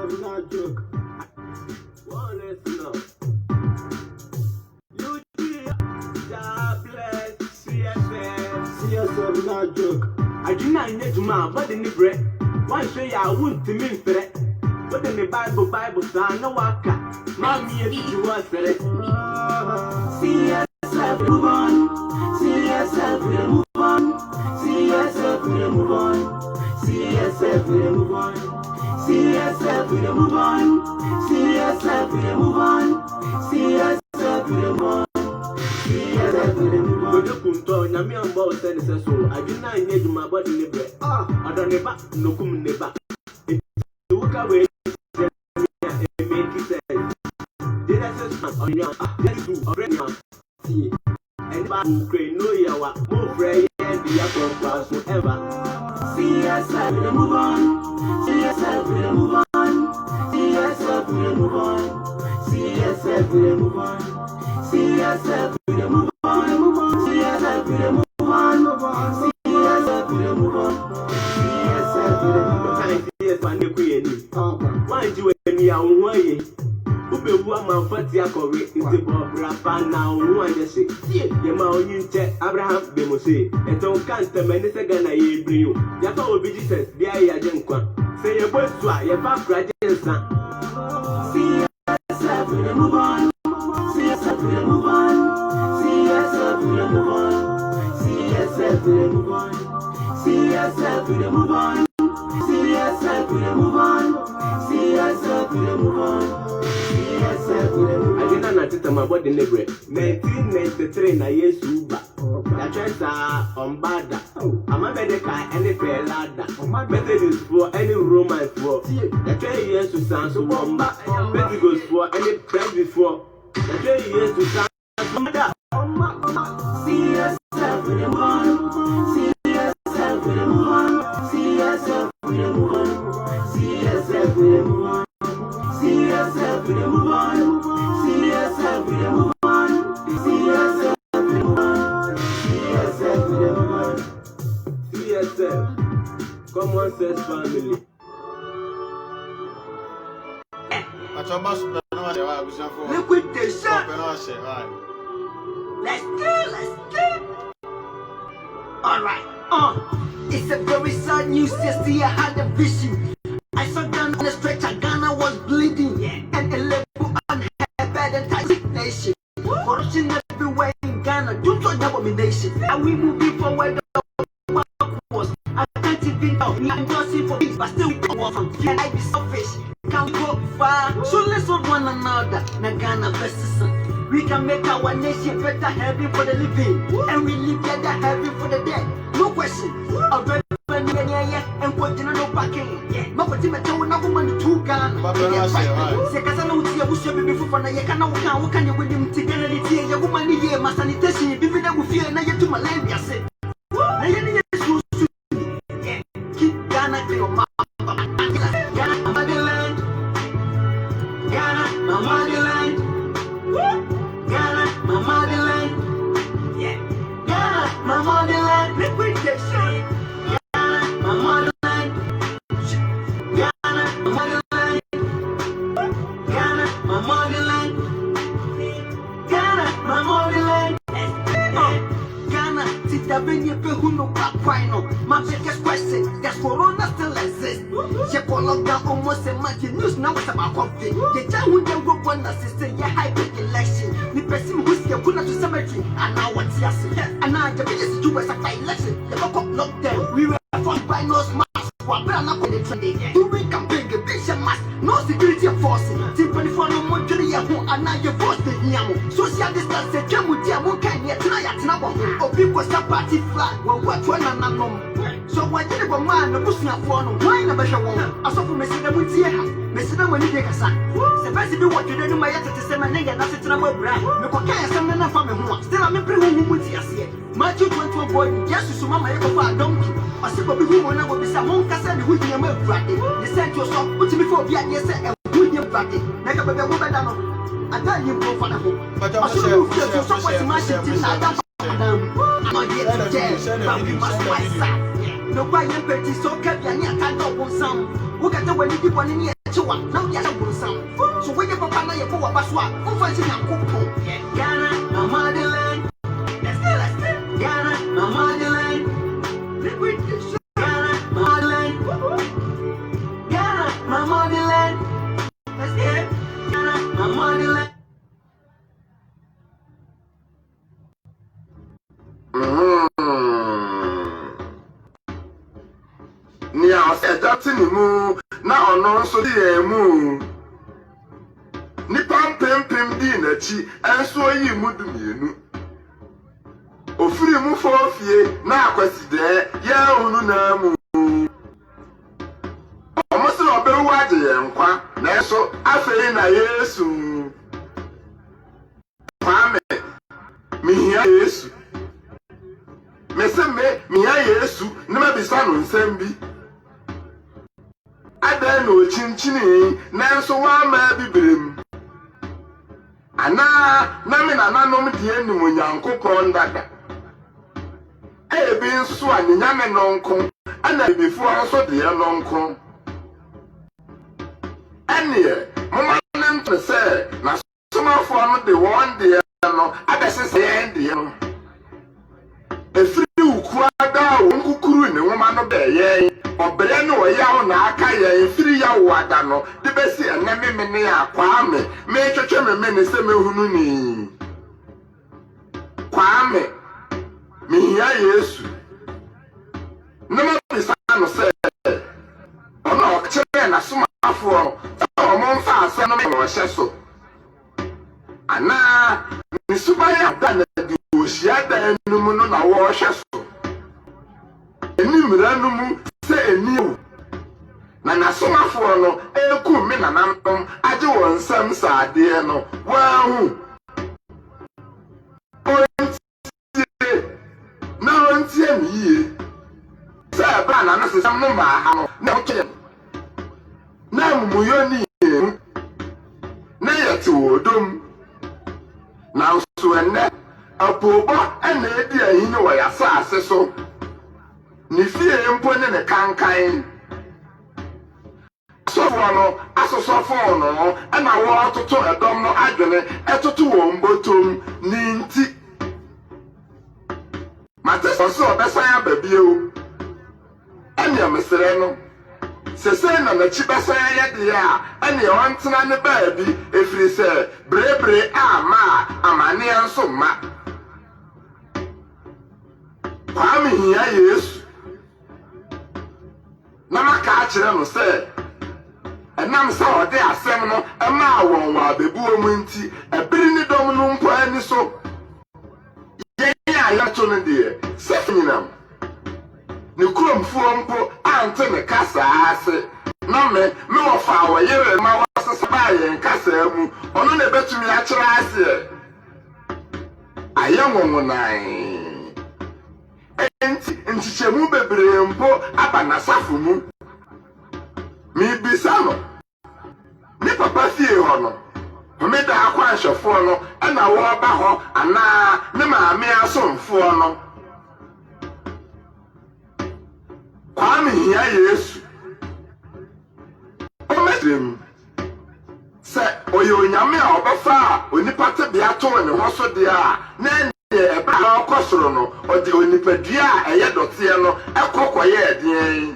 yourself, not joke. One is enough. You God bless. See yourself, not joke. I do not need to man, but in the bread. One say I wouldn't to mean threat. But in the Bible, son, no waka. Mommy, if you want for it. See yourself, move on. See yourself, move on. See yourself, move on. See yourself, move on. See yourself, move on. See yourself, move on. See yourself, move on. See yourself, move on. Go to Nyami and Boss said so. I do not need my body in the bread. I don't never no come never. To walk away. On your already see anybody who can know you are more free and be a compass forever. See yourself, move on. See yourself, move on. See yourself, move on. See yourself, move on. See yourself, move on. Move on. See yourself, move on. Move on. See yourself, move on. See yourself, move on. See yourself, move on. Why do you any away? Ubewa mafati akore iti rapa na onu anyese ye ma onyinche Abraham be Mose eton kanta meni se Ghana ye briyo ya fa obi Jesus bia ya je nkwa se ye bosu a ye fa kraje nsa. See yourself, move on. See yourself, move on. See yourself, move on. See yourself, move on. See yourself, move on. See yourself, move on. See yourself, move on. I didn't notice my body never. 1993 na Yesu ba. Ya chesa on bada. I'm a medical any pelada. My method is for any romance for. Ya chesa Yesu sounds so bomba. Method goes for any press before. Ya chesa Yesu sounds bomba. See yourself with the one. See yourself with the one. See yourself with the one. See yourself with the one. See yourself with the move on. See yourself with the move on. See yourself with the move on. See yourself with the move on. See yourself. Come on, says family. Liquid the shot. Let's go. Alright, it's a very sad news. Yesterday I had a vision. I saw Ghana on the stretcher, Ghana was bleeding, and a level on her bed and toxic nation. Corruption everywhere in Ghana, due to abomination. And we moving forward, the was. I can't even know, I'm just for it, but still go from here. I be selfish, can't go far. So let's love one another, na Ghana versus we can make our nation better, heaven for the living, and we live better, heaven for the dead. No question. And put in no packing. But what you met when I woman to Ghana. Secasano, you should be before you can you with him together. Your woman here, my sanitation, if you never fear, and I get to Malaysia. Say, keep Ghana to your mouth. Ghana, motherland. Ghana, my motherland. Ghana, my motherland. Yeah, Ghana, my motherland. Liquid the shit. My motherland, Ghana, my motherland, Ghana, my motherland, Ghana, my motherland. Ghana, Tita Benya Pehuno Paquino. My biggest question, does Corona still exist? She called down almost a month. News now is about coffee. The town would then go one assistant, your hybrid election. The person who's here put to cemetery, and now what's yes, and now the biggest do was a election. The lockdown, we were fought by no mask. What better not with the trending? Do we campaign a big mask? No security force. Simply for no more to the Yahoo, and now you're forced to Yamu. Social distance, a jam with Yamu can yet tonight. Or people start party flag. Well, what one and unknown. So why did a man the pushing up for no wine about your woman? I saw from Messina with Tia, Messina when you take a son. The best be what you do my to say my nigga, and I sit in a brand. No cocaine, some men from home. Still, I'm a pretty woman with Tia. Matthew 21 boy, yes, to Mamma, I don't do. I said, but who will never be some Cassan with him a bracket. The sent your song, which before the yes, and with your bracket. Like a baby woman, I tell you, go for the home. But I should so much imagine. I'm not yet to jail, but we must fight. No, why you petty so kept your near time of some. Look at the way you keep on in here to wa na ya sha bunsam so we papa na ye ko wa baso a o fa si nyankopon Ghana my motherland let's go Ghana my motherland Ghana my motherland Ghana my motherland let's get Ghana my motherland ni a ẹja ni mu na ọ̀nà nso di yẹn mu nipa mpempem di n'akyi ẹnso yi mu du mmienu ofiri mu fọfie na akwasidẹ yẹn hunu na mu ọmọ sị ọbẹ wu agye yẹn nkwa na ẹso afei na Yesu kwame mihia Yesu meseme mihia Yesu na mabisa no nsɛm bi adan no chinchini nanso wa ma bibrem ana na me nananom die nim Onyankopɔn dada ebi nso a nyame nonko ana bifo nso de nonko ene mama nem to say na somafo no de one de no abesese en de no efiri ukua da wo nkukuru ne nwoma no be ye obere no ya na aka ya efiri ya wo ada no de besi eneme me ne akwa me twetwe me ne se mehunu ni kwa me mihia Yesu na ma bisa no se ona okere na somafo o mo mfa ase no me no hye so ana ni subaya da na di osia da enum no na wo hye so enimra no mu se eniu na nasomafo no eku me na nanom age won nsam saade no wahu na ontie miye se ba na nasesam no ma ha no na oke na mumuyoni na yete wodom na so enne apobo ena edi ahin wo ya saase so ni fie mpo ne kankan sofo no asosofo no ena wo toto edom no adwene etoto wo mbotom ni nti mate so obesan ababie o ene mesere no sese na na chibesan ye de a ene wantena ne baabi efiri se brebre ama amane anso ma kwami hia Yesu na maka akire no se enam sa ode asem no ema won wa bebuo mu nti ebiri ni dom no mpo ani so ye ya to no de se nyinam ni kuromfuo mpo ante me kasa ase na me wo fa wo yere ma wasesa ba ye kasa mu ono na betumi akire ase ayenwo nan ntichemu bebre mpo aba na safu mu mi bisa no ni papa fie ho no me da akwa nhwefo no na wo ba ho ana ne maame asomfo no kwami hia Yesu o medem se oyo nyame a obafa onipa te bia to ne ho so de a na eba akosoro no odi onipadua a eye dote no ekokoye edien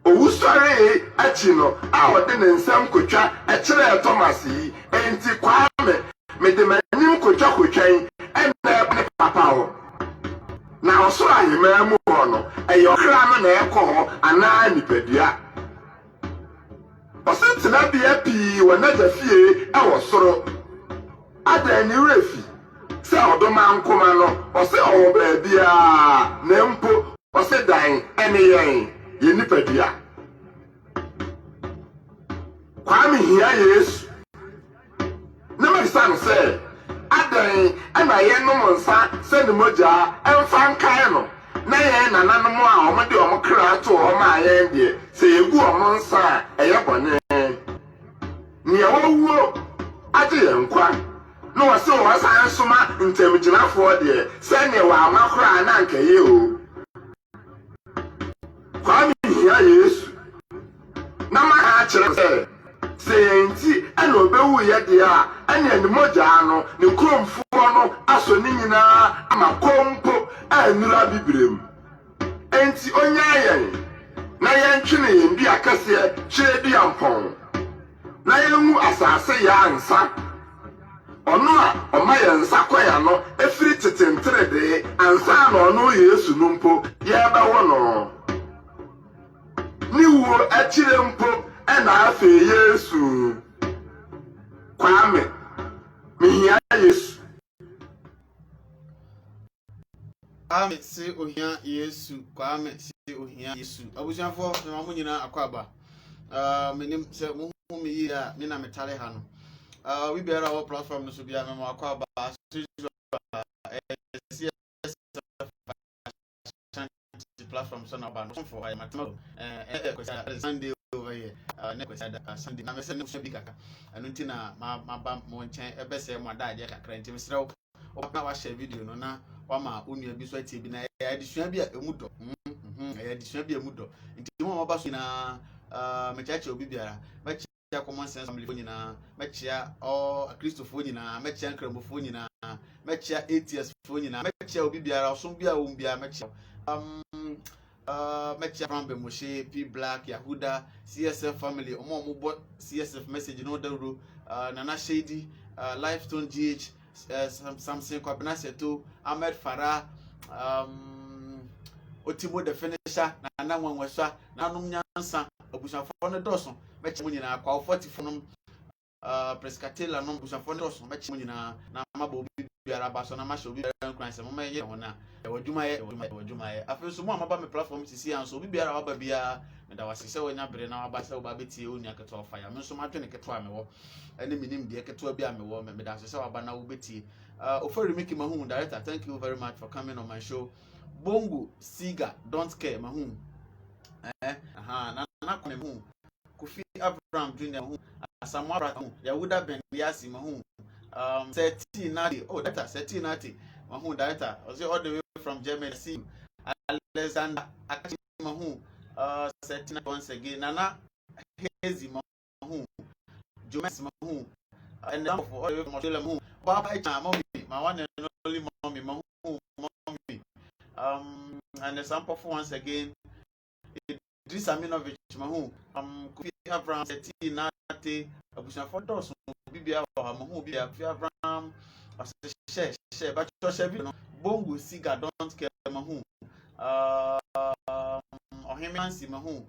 owusore achi no a ode ne nsam kotwa e kire Thomas yi enti kwame medemanim kotwa kotwan ena papa ho na osoro ahema mu ho no eyokra no na ekoho ana nipadua osentina bia pi wona jafie e wosoro ada ni refi se odoma nkoma no ose owo ba bia na mpo ose dan ene yen ye nipadua kwami hia Yesu na marisan se adan ana ye no monsa se ni moja emfa nkan no na ye nananom a omode omkra to o ma ye ndie se yegu omonsa eye bone ni e wowuo age ye nkwa no wase wasa nsoma ntemgyinafo de se ne wa amakra na nkaye o kwami hia Yesu na ma a nura bibrem enti onya yen na yɛntwene yɛn bi akɛseɛ kyerɛ bi ampɔn na yɛngu asase ya ansa ɔno a ɔma yɛn nsa kɔya no efiri tetentere de ansa na ɔno Yesu no mpo yɛbɛwɔ no ni wo akyire mpo ɛna afe Yesu Kwame mihia Yesu Kwame si ohia Yesu Kwame si ohia Yesu abusuafo na mo nyina akwaba menim se mo hu me yi a me na metare ha no we be our platform no so bia me akwaba platform so na ba no for I matmo Sunday over here na kwesa Sunday na me se no bi kaka anu nti na ma ba mo nchen ebese mo da ade kakra nti mesre wo na wa share video no na wama onua bi so atie bi na ya adisua bi a emu do ya adisua bi emu do nti mo ba so na mechache obi biara mechia common sense family fo nyina mechia Christopher nyina mechia nkramofo nyina mechia ATS fo nyina mechia obi biara osom bia wo bia mechia mechia Rambe Moshe P Black Yahuda CSF family omo bo CSF message no dawro Nana Shady Lifestone GH Samson Kwabena Seto Ahmed Farah Otimo the finisher na nwanwasha na num nyansa abusafo no doso meche nyina kwa 40 no Prescatela no abusafo no doso meche nyina na mabo biara baso na masho biara nkran se mama ye wona e wadwuma ye afenso mo amaba me platform sisi anso biara waba bia me da wasese wonya bere na waba se woba betie onia keto ofaya me nso madwene keto amewo ene minim de keto bia amewo me da wasese waba na wo betie Ofori Miki Mahun director, thank you very much for coming on my show. Bongo Siga don't care Mahun na kone Mahun Kofi Abraham Jr. Mahun Asamoah Mahun Yahuda Ben Yasi Mahun Seti Nati data Seti Nati Mahun director all the way from Germany. See you. Alexander Akashi Mahun Seti Nati once again Nana Hazy Mahun Jomes Mahun and for all the way from Australia Mahun Baba mommy my one and only mommy Mahun mommy and the sample for once again Idris Aminovich Mahun Kofi Abraham Seti Nati abusafo dos bibia wa Mahun bibia Kofi Abraham share but share video Bongo Siga don't care Mahun Ohemansi Mahun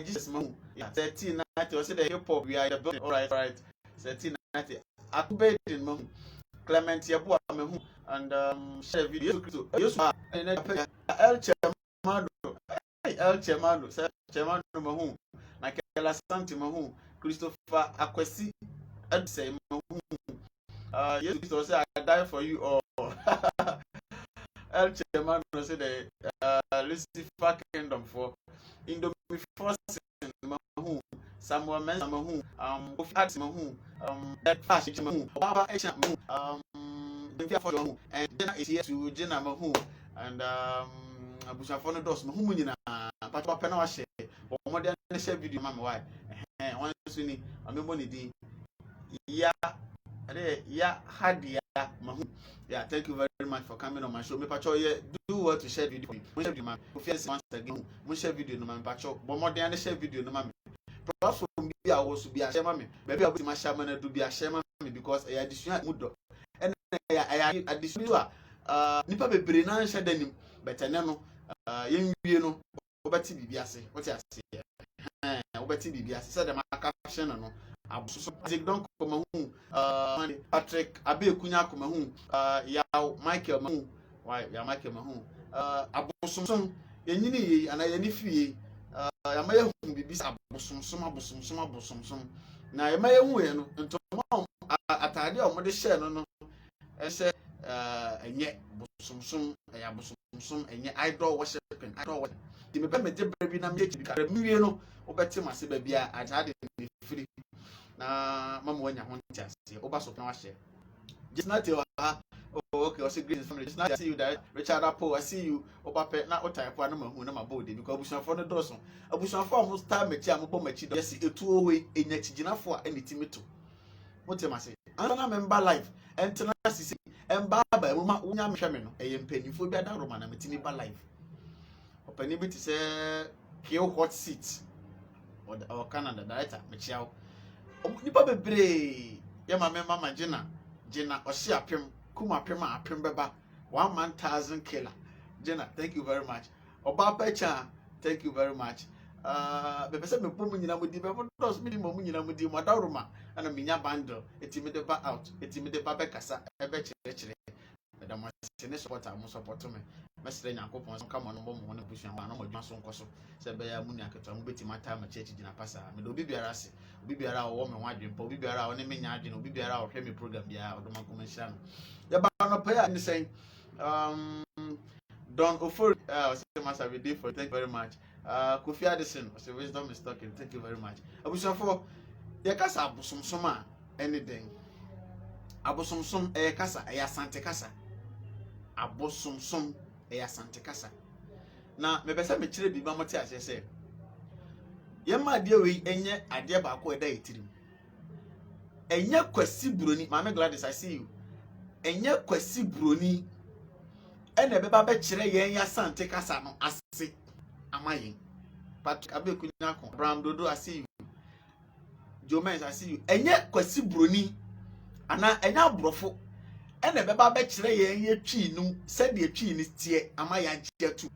Jesus Mahun 1390 or say the hip hop we are the building all right 1390 Akubedin Mahun Clement Yabua Mahun and share video Yusuf El Chemado Mahun Nakela Santi Mahun Christopher Akwesi Edsay Mahun yes Christopher say I die for you or El Chemado say the Lucifer Kingdom for Indomie Force Mahun Samuel Mensa Mahun Kofi Ads Mahun Fash Mahun Baba Esha Mahun and Jenna is here to Jenna Mahun and abusafo no dos no humu nyina patwa pena wa share o mo de na share video mama why wan so ni amebo ni din ya hadia Mahun yeah thank you very much for coming on my show me patwa do what to share video mo share video ma office once again mo share video no ma patwa bo mo de na share video no ma platform bi a wo so bi a share ma me baby aboti ma share ma na do bi a share ma me because e addition mudo and e addition a nipa bebre na share danim betene no yenwie no obati bibiase what you say obati bibiase say dem caption no abuso don't come Mahun Patrick Abekunya come Mahun yaw Michael Mahun why ya Michael Mahun abosomsom yenyini yi ana ye ni fie ya ma ye hu bibisa abosomsom na ye ma ye hu ye no ntomo atade a mo de share no ese enye bosomsom ya bosomsom enye idol worshiping di me be me de bra bi na me echi ka miwie no obeti mase ba bia atade ni free na mama wanya ho ntiase oba so plan wa share just not you okay also great family just not see you that Richard Apple I see you oba pe na o type na mahu na mabodi because abusafo no doso abusafo mo star mechi ambo mechi do yes etu owe enya chiginafo a enitimi to motemase Anna member life and tenacity and Baba Unya Shamino, a pennyful bed Roman and Timmy life. Open to say kill hot seat or Canada director, Michelle. Nipa bebre Yama Mama Jenna or she apim Kuma Prima Apim Beba 1,000 killer. Jenna, thank you very much. Oba Pecha, thank you very much. Bebe se me pomu nyina mudi be dos minimum nyina mudi madaruma ana minya bundle etimi de ba out etimi de ba be kasa e be kire da mo se ne support am support me mesre nyankopon so kama no mo mo ne busuan ma no mo dwa so nkoso se be ya mu nya keto mo beti mata ma church gina pasa me do obi biara ase obi biara wo me ho adwen pa obi biara wo ne me nya adwen obi biara wo hwe me program bia odo ma ko menhia no ya ba no pa ya ni say Don Ofor Master we did for thank you very much. Kofi Addison, so wisdom is talking. Thank you very much. Abusafo, ya kasa abusumsum a anything. Abusumsum kasa ya sante kasa. Abusumsum ya sante kasa. Na me pese me kire biba mote ase se. Ye ma de we enye ade ba ko eda etirim. Enye kwasi buroni, Mama Gladys, I see you. Enye kwasi buroni. Ene beba be kire yen ya sante kasa no ase amayin. Patrick Abeku nyako Abraham Dodo, I see you. Jomens, I see you. Enye kwasi broni ana enya brofo ene beba be kire yen ye twi nu se de twi ni tie amaya jetu.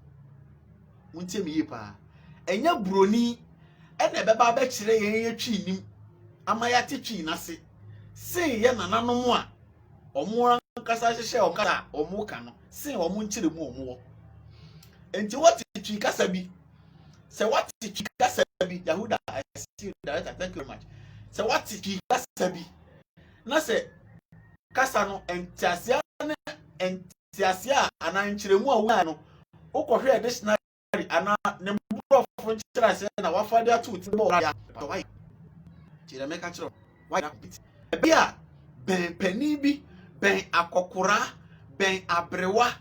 Muntie mi yipa. Enye broni ene beba be kire yen ye twi nim amaya te twi na se. Se ye nananom a omo kasa hye okara omo ka no se omo nkire mu omo enti what twi kasa bi se what twi kasa bi Yahuda, I see you director, thank you very much. Se what twi kasa bi na se kasa no entiasia ana nkire mu awu no ukohwe dictionary ana ne mbrofo nkira se na wafade atu ti bo ya why kire meka kiro why that bit bia ben pani bi ben akokora ben abrewa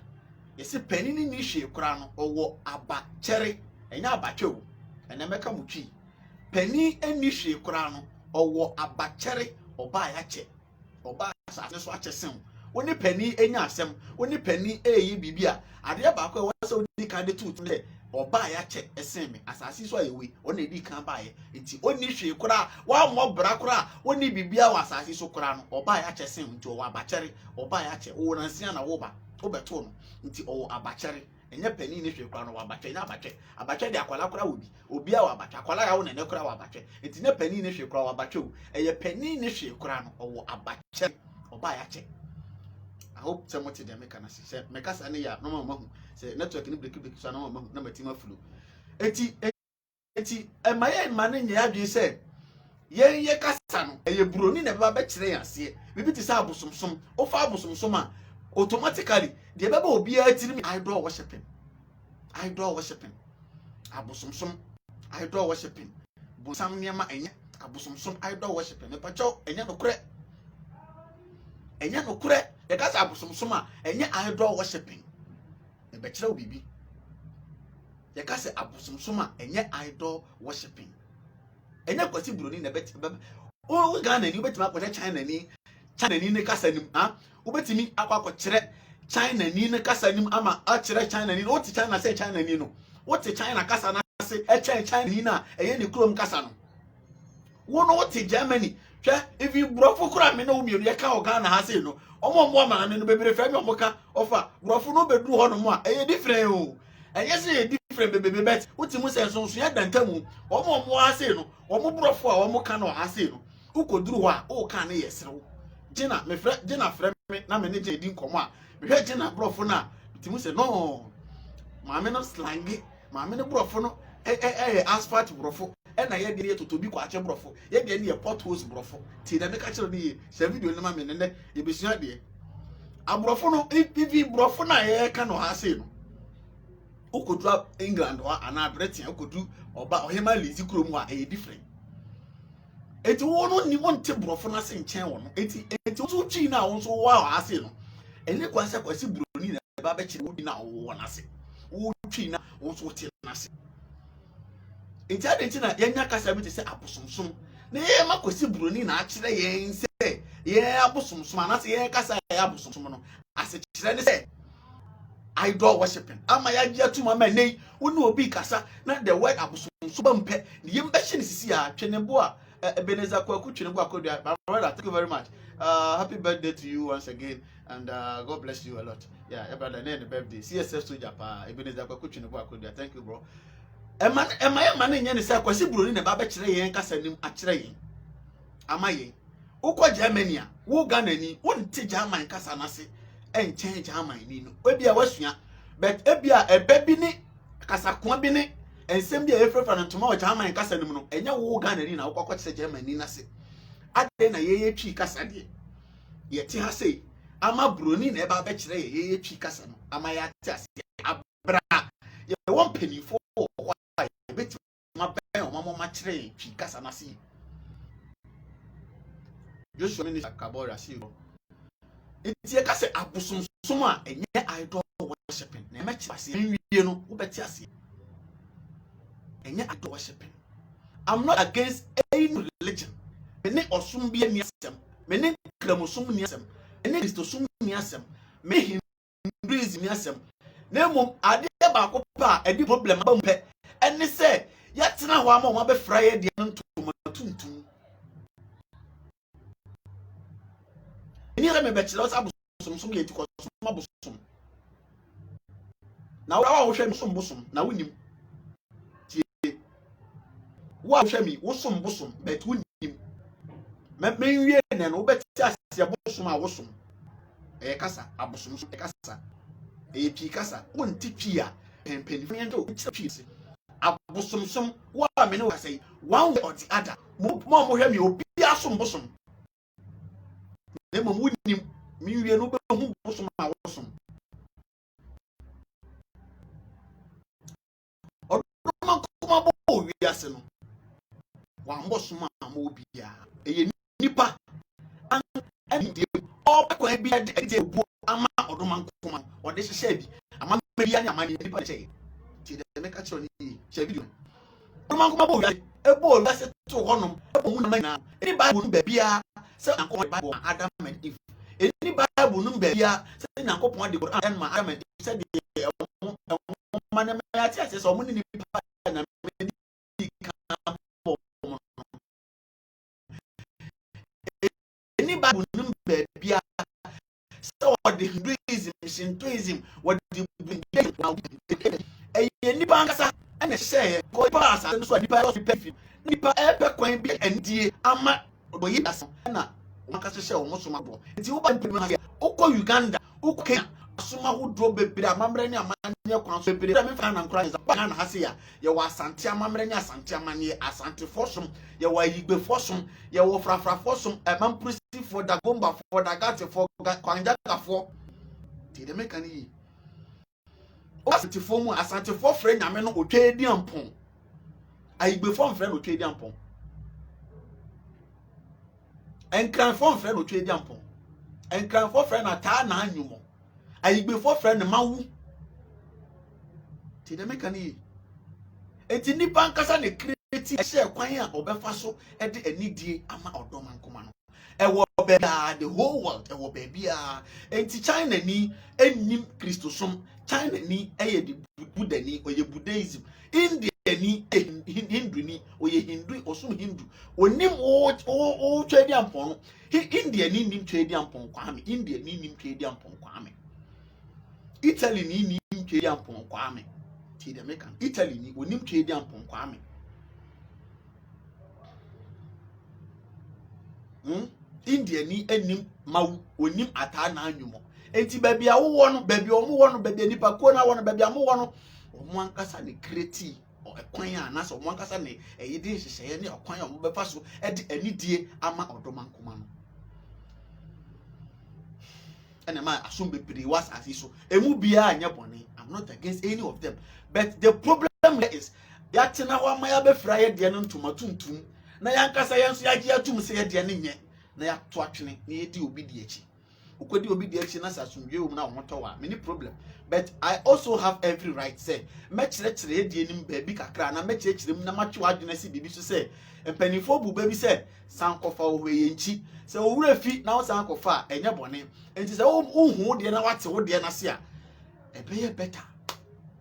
yesi pani ni hwe kura no owo aba kere enya aba kyewu ena meka mutwi pani eni hwe kura no owo aba kere oba ya che oba asase so akyesen woni pani enya asem woni pani eyi bibia ade ba ko we se odi kan de tutu le oba ya che esen me asase so ayewi ona edi kan ba ye nti oni hwe kura wa mo bra kura woni bibia wa asase so kura no oba ya che sen nti owo aba kere oba ya che wo nansia na wo ba obeto no nti owo aba kere enye pani ni hwe kura no wa aba kere na aba kere de akwala kura obi a wa aba kere akwala ya wo na kura wa aba kere nti ne pani ni hwe kura wa aba kere eye pani ni hwe kura no owo aba kere oba ya che. I hope someone to the mechanic say mekasa na ya no mahu say network ni break so na mahu na matima flu eti emaye mane nya adwe say ye kasa no eye buroni na beba be kire yase bibi ti say abosomsom ofa abosomsom a automatically de beba obi atiri idol worshiping abosomsom idol worshiping bonsam niema enye abosomsom idol worshiping me pacho enye no kure ye kasa abosomsom a enye idol worshiping e be kire obibi ye kasa abosomsom a enye idol worshiping enye kwati buroni na bet o Ghana ni betima akwa China ni ne kasa nim ha ubetimi akwa kire China ni ne kasa nim ama a kire China ni o ti China say China ni no o ti China kasa na say e China ni na enye ni krom kasa no wo no o ti Germany if you brofo kura me na wo mienu ye ka Ghana ha say no omo ma me no bebere fa me omo ka ofa brofo no beduru ho no mo a eye different o eye say different bebebe bet utimu say so ya dantamu omo ha say no omo brofo a omo ka no ha say no ukoduru ho a o ka na yesrewo Gina frɛ me na me ne je di nkomo a me hwɛ Gina brofo na utimu say no ma me no slang ma me no brofo no asphalt brofo na ye de totobi kwa ache brofo ye de ne potholes brofo ti da me ka kire ni se video no ma me ne ye besua de abrofo no pv brofo na ye ka no ha sei no ukodu England wa ana Britain ukodu oba ohema lizi krom a e different eti wo no ni won te brofo na se nchen wo no eti so twi na wo so wa ha sei no ene kwase kwase broni na ba be kire wo di na wo na se wo twi na wo so te na se enti ade nti na yenya kasa bi te se abosomsom na ye makosi broni na akire yen se yeah abosomsom anase yeah kasa yeah abosomsom no ase kyerɛ ne sɛ idol worshiping ama ya gye atum ama nei wonu obi kasa na the word abosomsom ba mpɛ ne yem bɛ hye ne sisi a twenebo a Ebenezer Kwaku twenebo akodua. My brother, thank you very much. Happy birthday to you once again, and God bless you a lot. Yeah, brother, name the birthday. CSF Soldier pa Ebenezer Kwaku twenebo akodua. Thank you, bro. Man nye ne say kwasi bro ni na ba be kyerɛ yɛn kasa nim a kyerɛ yɛn ama yɛn wokɔ Germany a wo Ghana ni wonte German kasa na se enkyɛn German ni no ebi a wasua but ebi a ebe bi ni kasa ko bi ni ensem bi a efrefa no ntoma o German kasa nim no enya wo Ghana ni na wokɔ kyerɛ German ni na se ade na yeye twi kasa de yɛte ha sei ama broni na eba be kyerɛ yeye twi kasa no ama ya te ase abra ye won penifo beti ma bɛn o ma kyerɛ twi kasa na se Joshua ni akabora si ro enti e ka se abosomsom a enye idol worshiping na me kyerɛ ase nwie no wo beti ase enye idol worshiping. I'm not against any religion. Me osom bi ani asem me ne kramosom ni asem me ne kristosom ni asem me Hinduism ni asem na mom ade ba ko pa edi problem ba mpɛ ene se yatena ho ama o be fraye de ntoma tuntum ni re me be kyerɛ sa bosom ye ti ko som abosom na wo hwɛ me som bosom na wonim tie wo hwɛ me wo som bosom bet wonim me wie ne no wo beti asia bosom a wo som kasa abosom so kasa pi kasa wonti twi a penpenifo yento twi se abosomsom wo a me ne wo say one way or the other mo hwɛ me obi asom bosom na mo wonim me wie no be hu bosom a wo som odoma kuma bo wi ase no wa bosom a mo obi a nipa an de okwa bi de bu ama odoma kuma ode hyehyɛ bi ama bia ne ama nipa kyɛ ti de me ka kyerɛ ni hyɛ video odoma kuma bo wi ebo wi ase to honom ebo mu na ma ni bible no ba bia sɛ ankɔ bible Adam and Eve ni bible no ba bia sɛ nyankopɔn de Quran ma Adam and Eve sɛ de ma na ma ati ase sɛ ɔmo ni nipa na me di ka bo ni bible no ba bia sɛ ɔde Hinduism Shintoism wɔde nipa ankasa ɛna hyɛ ko pa asa no so nipa yɛ perfect nipa ɛpɛ kwan bi ɛndie ama oyi asa na wankasa hyɛ wɔn so mabɔ nti wo ba mpem ha okɔ Uganda okɔ Kenya asoma hodro bebre amamre ne amanye kwan so bebre me fa na nkora nza ba na ha se ya ye wa asante amamre ne asante amanye asante fosom ye wa yigbe fosom ye wo frafra fosom mamprisi for da bomba for da gate for kwanja kafo ti de meka ni o asante fo mu asante fo frɛ nyame no otwa edi ampon ayigbe fo frɛ no otwa edi ampon enkran fo frɛ no otwa edi ampon enkran fo frɛ na taa na anyumo ayigbe fo frɛ no mawu ti de meka ni enti nipa nkasa ne create ehye kwan a obefa so e de anidie ama odoma nkoma no ewo bebia the whole world ewo bebia enti China ni enim Christosom China ni eye de Buddha ni oye Buddhism India ni Hindu ni oye Hindu osum Hindu onim o twedi ampon no India ni nim twedi ampon kwame India ni nim twedi ampon kwame Italy ni nim twedi ampon kwame ti de meka Italy ni onim twedi ampon kwame India ni enim mawu onim ata na anwumo enti baby a wo no baby omo wo no baby nipa ko na wo no baby amo wo no omo ankasa ne kreti ekwan a na so omo ankasa ne eyide hyehyeye ne ekwan a omo befa so e de anidie ama odoma nkoma no ene ma asom bebre was as so emu bia anya bone. I'm not against any of them, but the problem is yatena wa ma ya be fra ye de no ntoma tuntum na yankasa yenso yagye atum se ye de ne nye na ya to atwene na ye di obi di echi ukodi obi de achi na sasumdwe wo na woto wa many problem but I also have every right say me kire die nim baabi kakra na me kire na matwe adwena si bibi so say empanifo bu baabi say sankofa wo hwe nchi say wo wura fi na wo sankofa enye bone enti say wo hu de na wate wo de na se a ebeye better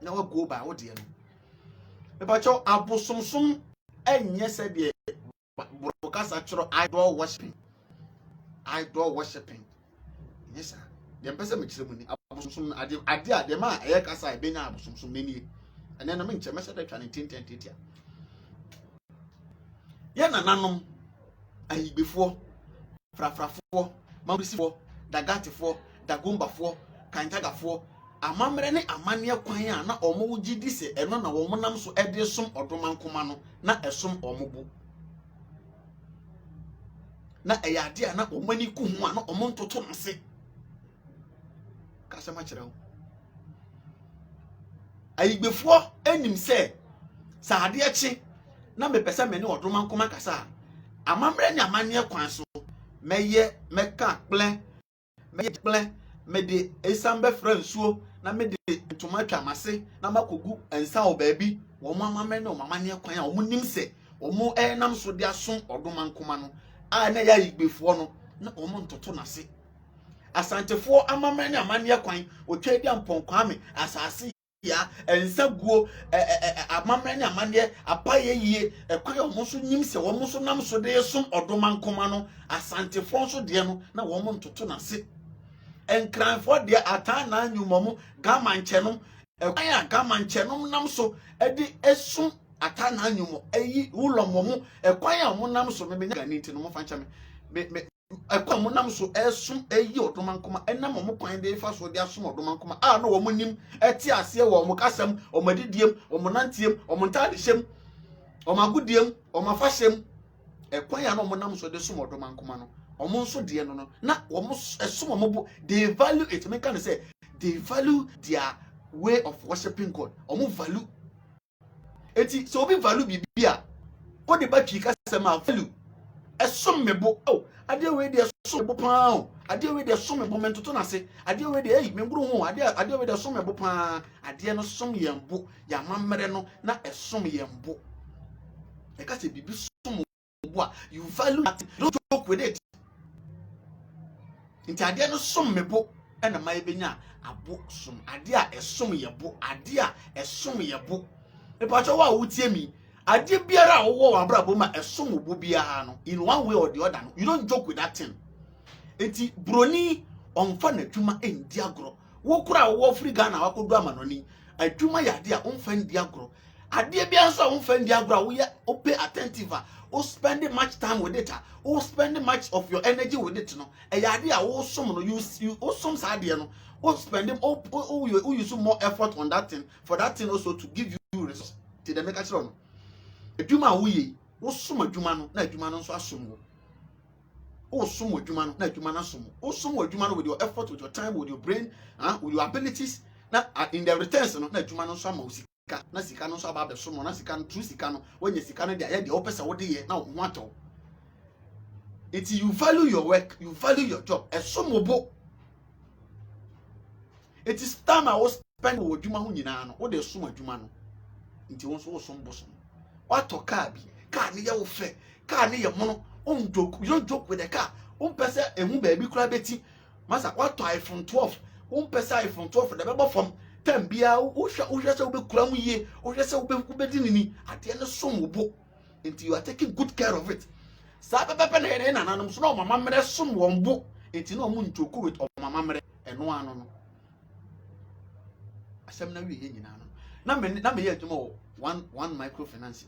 na wo go ba wo de no me ba cho abosomsom enye se de burokasa choro idol worshiping yes sir dem pese me kire mu ni abosomsom ade ma eye kasa e benya abosomsom nani ene no me nche me se de twa 1910 ye nananom ayigbefo frafrafo mabisifo dagatefo dagombafo kantagafo amamre ne amane kwan a na omo gidi se eno na wo monam so ede som odomankoma no na esom omobu na eyade a na omani ku hu a na omo ntoto nse kasa ma kirewo ayigbefo enim se saade echi na mepese me ne odomankoma kasa amamre ne amane kwan so meka plan me de esambe fransuo na me de tomatwa mase na makogu ensa o baabi wo amamre ne o mamane kwan a o nim se o mo enam so de aso odomankoma no a na ya igbefo no na o mo ntoto nase asantefo amamre ne amane kwan o twedi amponkwa me asase ya ensa guo amamre ne amane apaye yie ekwan o mo so nim se wo mo so nam so de som odomankoma no asantefo so de no na wo mo ntoto nase enkranfo de ata na anyumomu gamanche no ekwan ya gamanche no nam so edi esum ata na anyumo eyi ulomomu ekwan ya mo nam so me nya nti no mo fancha me ekwan mo nam so esum eyi odomankoma enam mo kwan de fa so de asom odomankoma a na wo mo nim eti ase wo mo kasam o madidiem o mo nantiem o mo ntade hyem o magudiem o mafahyem ekwan ya na mo nam so de som odomankoma no omo so de no na omo esom omo they value it. Me can say they value their way of worshiping God. Omo value eti so obi value bibia ko de batwi ka se ma value esom mebo oh ade we de esom mebo pa ade we de esom mebo mentoto na se ade we de eh me nguru ho ade we de esom mebo pa ade no som yembo ya mamre no na esom yembo e ka se bibi som mebo a you value that, don't joke with it. Inti ade no som mebo ena mai benya abo som ade a esom yebo ade a esom yebo e pa cho wa wutie mi ade biara wo wa brabo ma esom obo biara no in one way or the other no you don't joke with that thing. Enti broni onfa na dwuma endi agro wo kura wo free Ghana wa kodu amanoni adwuma ya ade a onfa ndi agro ade bia so onfa ndi agro wo ye o pay attentive o spend much time with it o spend much of your energy with it no e ya ade a wo som no you o som sa ade no o spend o use more effort on that thing for that thing also to give you results to the make sure no adwuma wo ye wo som adwuma no na adwuma no so asom wo o som adwuma no na adwuma na som o som adwuma no with your effort, with your time, with your brain, with your abilities na in the returns no na adwuma no so ama usika na sika no so aba be som na sika no true sika no when sika no dey o pesa wo dey ye na wo ato it you value your work, you value your job esomobo it is time I was spend wo adwuma ho nyina no wo dey som adwuma no nti won so wo som bosom what to car bi car ne ye wo fe car ne ye mono on joke, you don't joke with the car. On pesa ehu baby kura beti. Masa what to iPhone 12. On pesa iPhone 12 the baba from 10 bia o hwe se obe kura mu ye. O hwe se obe di nini. Ade ne som wo until you are taking good care of it. Sa pepe na nanom so na mama mere som wo mbo. Until no mu ntoku with mama mere eno ano no. Asem na wi ye nyina no. Na me ye adwuma one microfinance.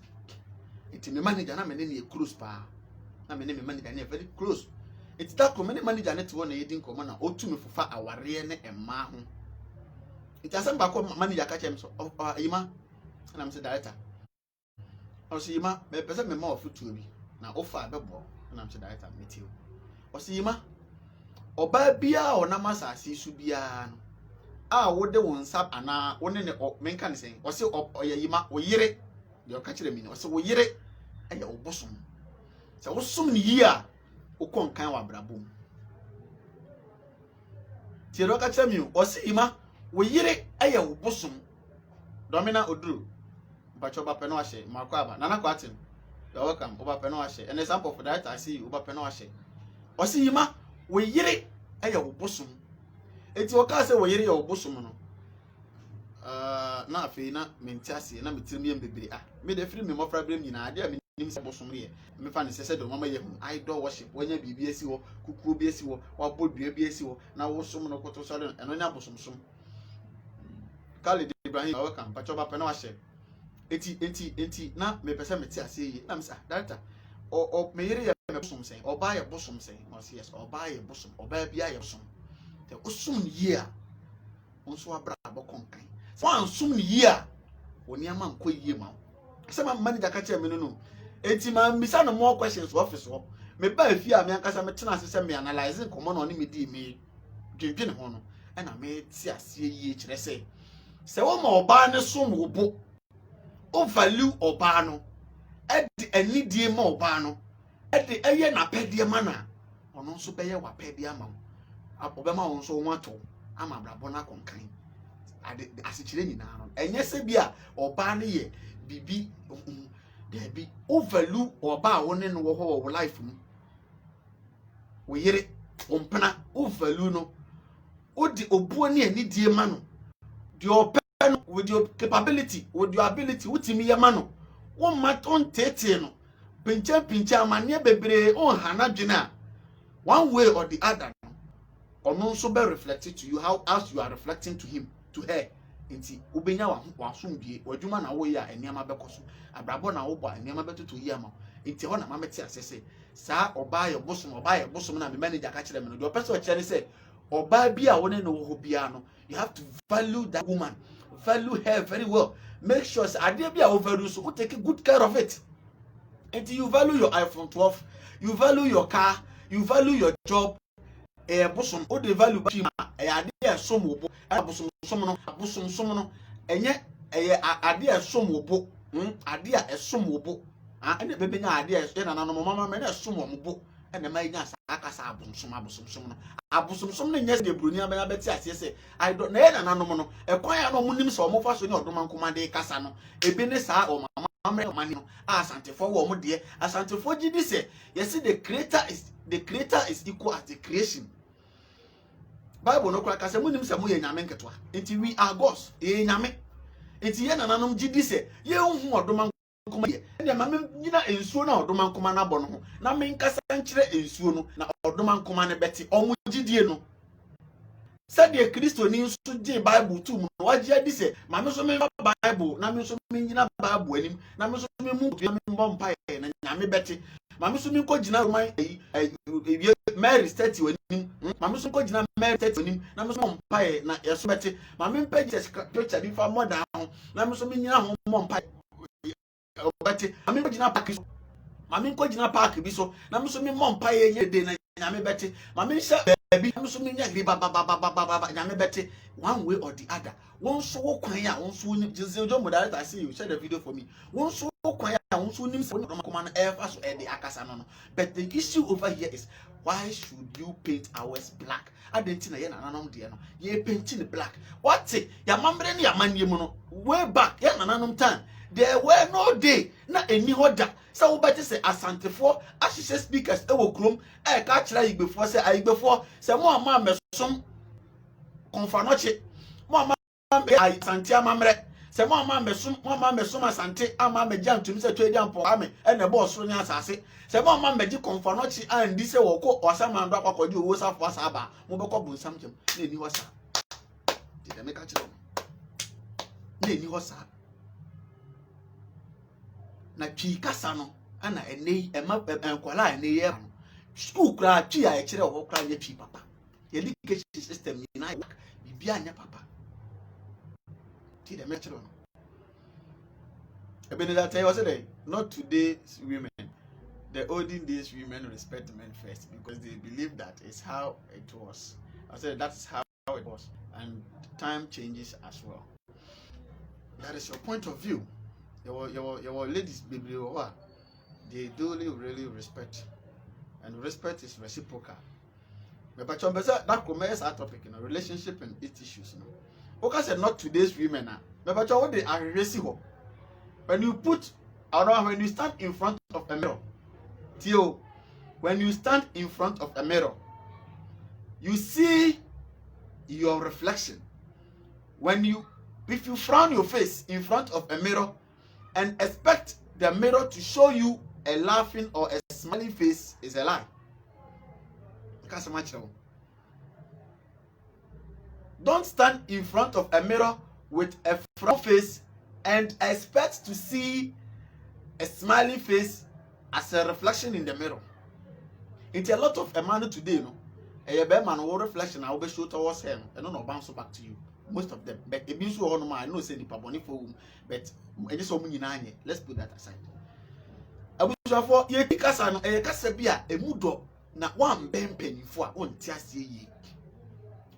Until me manager na me ne close pa. Na me manager na very close. It's that many manager net one yedin koma na otu me fufa aware ne emma ho. It asem ba ko manager ka chem so Ima na me say director. O say Ima me pese me ma ofutu bi na offer abebo na me say director meeting. O say Ima oba bia o na masase su bia no a wo de won sap ana wo ne menka ne sen o say oya Ima o yire de o ka kire mi ne o say wo yire aya obosom. So wo som ni yi a wo kon kan wa brabom Tiro ka kyerɛ me o si ima wo yere ɛyɛ wo bosom Domina Odru mpacho ba pɛ no ahye makɔ aba nana kwatin you're welcome oba pɛ no ahye an example for that I see oba pɛ no ahye o si ima wo yere ɛyɛ wo bosom enti wo ka sɛ wo yere yɛ wo bosom no na afei na mentiase na metirim yɛ bebre me de free me mofra brem nyina ade a menim sɛ bosom ne yɛ me fa ne sɛ do mama yɛ hu idol worship wonya bibi asi wo kukuo bi asi wo wabɔ dua bi asi wo na wo som no koto sɔre ɛno nya bosomsom Khalid Ibrahim welcome pacho ba pɛ no ahye enti na me pese meti ase yi na me say director o me yere ye me bosom sen oba ye bosom sen no say yes oba ye bosom oba bia ye bosom te osum ni yi a onso abra abokonkan so ansum ni yi a oni ama nko yi ma se ma manager ka che me no enti ma mbisa no more questions office ho me ba afi a me ankasa me tena ase se me analyze nkomo no me di me dwendwene ho no e na me ti ase yi kire se wo ma oba ne som wo bo o value oba no e de anidie ma oba no e de eye na pede ma na ono nso beye wa pede ama obema won so wato ama brabo na konkan ade asikire nyina no enye se bia oba no ye bibi de bi o value oba wo ne no wo wo life mu wo yere ompana o value no o di obuo ne anidie ma no di with your capability, with your ability, with me yamano. One mat on tete no. Pincha mania bebre on hana jina. One way or the other. Or no so be reflected to you how else you are reflecting to him, to her. Inti ubenya wa sumbi or juma na woya and yama bekosu. Abrabo na oba and yama beto to yama. Inti hona mameti asese. Sa or buy your bosom na be manager catch them. Your person actually said or buy beer one no hobiano. You have to value that woman. Value her very well. Make sure idea be overdo so take good care of it. Until you value your iPhone 12, you value your car, you value your job. Bosom o de value ba chima idea som obo bosom som no enye idea som obo idea esom obo ene bebe nya idea na nanom mama me na som obo ene ma nya akasa abosom no abosomsom ne nyese de broni abanya beti ase se I don't na nanom no ekwan ya no munim se omo fa so ne odoma nkomande kasa no ebi ne saa o mama mani no asantefo wo mo de asantefo gidi se yes the creator is equal as the creation. Bible no kwa kase munim se mo ye nyame nketwa enti we are gods nyame enti ye nananom gidi se ye hu odoma nkoma ye na mama nyina ensuo na odoma nkoma na bɔ no ho na menkasa nkyere ensuo no na odoma nkoma ne beti omo gidie no sɛdeɛ Kristo ni nso gye Bible tu mu no wagye adi sɛ mame so me Bible na me so me nyina Bible anim na me so me mu na me mbɔ mpae na nyame bɛte mame so me kɔ gyina Roman Mary 30 wanim mame so kɔ gyina Mary 30 wanim na me so mpae na yeso bɛte mame mpa Jesus picture bi fa moda ho na me so me nyina ho mbɔ mpae bɛte mame kɔ gyina park so mame kɔ gyina park bi so na me so me mbɔ mpae nye de na nyame bɛte mame nhyɛ baby I'm so many nyame bete one way or the other won so wo kwan ya won so ni Jesus John moderator say you share the video for me won so wo kwan ya won so nim se no come na ever so e de akasa no but the issue over here is why should you paint ours black adenti na ye na nanom de no ye painting black what ya mamre ne ya manie mu no way back ye na nanom time there were no day na eni hoda so wo beti se asantefo ahihye speakers e wo krom e ka kira igbefo se aigbefo se mo ama mesom konfanoche mo ama ai santi amamre se mo ama mesom asante ama meja ntumi se twedi ampo ame e na bo soro nya asase se mo ama meji konfanoche andi se wo ko osama ndo akwakwodi owo safo asaba mo be ko bonsam jem na eni ho sa de me ka kira na eni ho sa na twi kasa no ana enei ema enkwala enei ye school kra twi a ekire ho kra ye twi papa ye education system ni na bibia anya papa ti de me kire no ebe that I was say not today's women the olden days women respect men first because they believe that is how it was. I said that's how it was and time changes as well. That is your point of view. Your ladies baby they do really respect and respect is reciprocal. But that comments our topic, relationship and its issues. Okay, said not today's women. But what they are racing. When you when you stand in front of a mirror, Theo, when you stand in front of a mirror, you see your reflection. If you frown your face in front of a mirror and expect the mirror to show you a laughing or a smiling face, is a lie. Don't stand in front of a mirror with a frown face and expect to see a smiling face as a reflection in the mirror. It's a lot of a man today, a man will reflection, I will be show towards him and not bounce back to you. Most of them, but it means I know say the paboni for whom, but let's put that aside. I wish for ye kasa no e kasa bia emudo na wan ben panifo a wonti ase yi.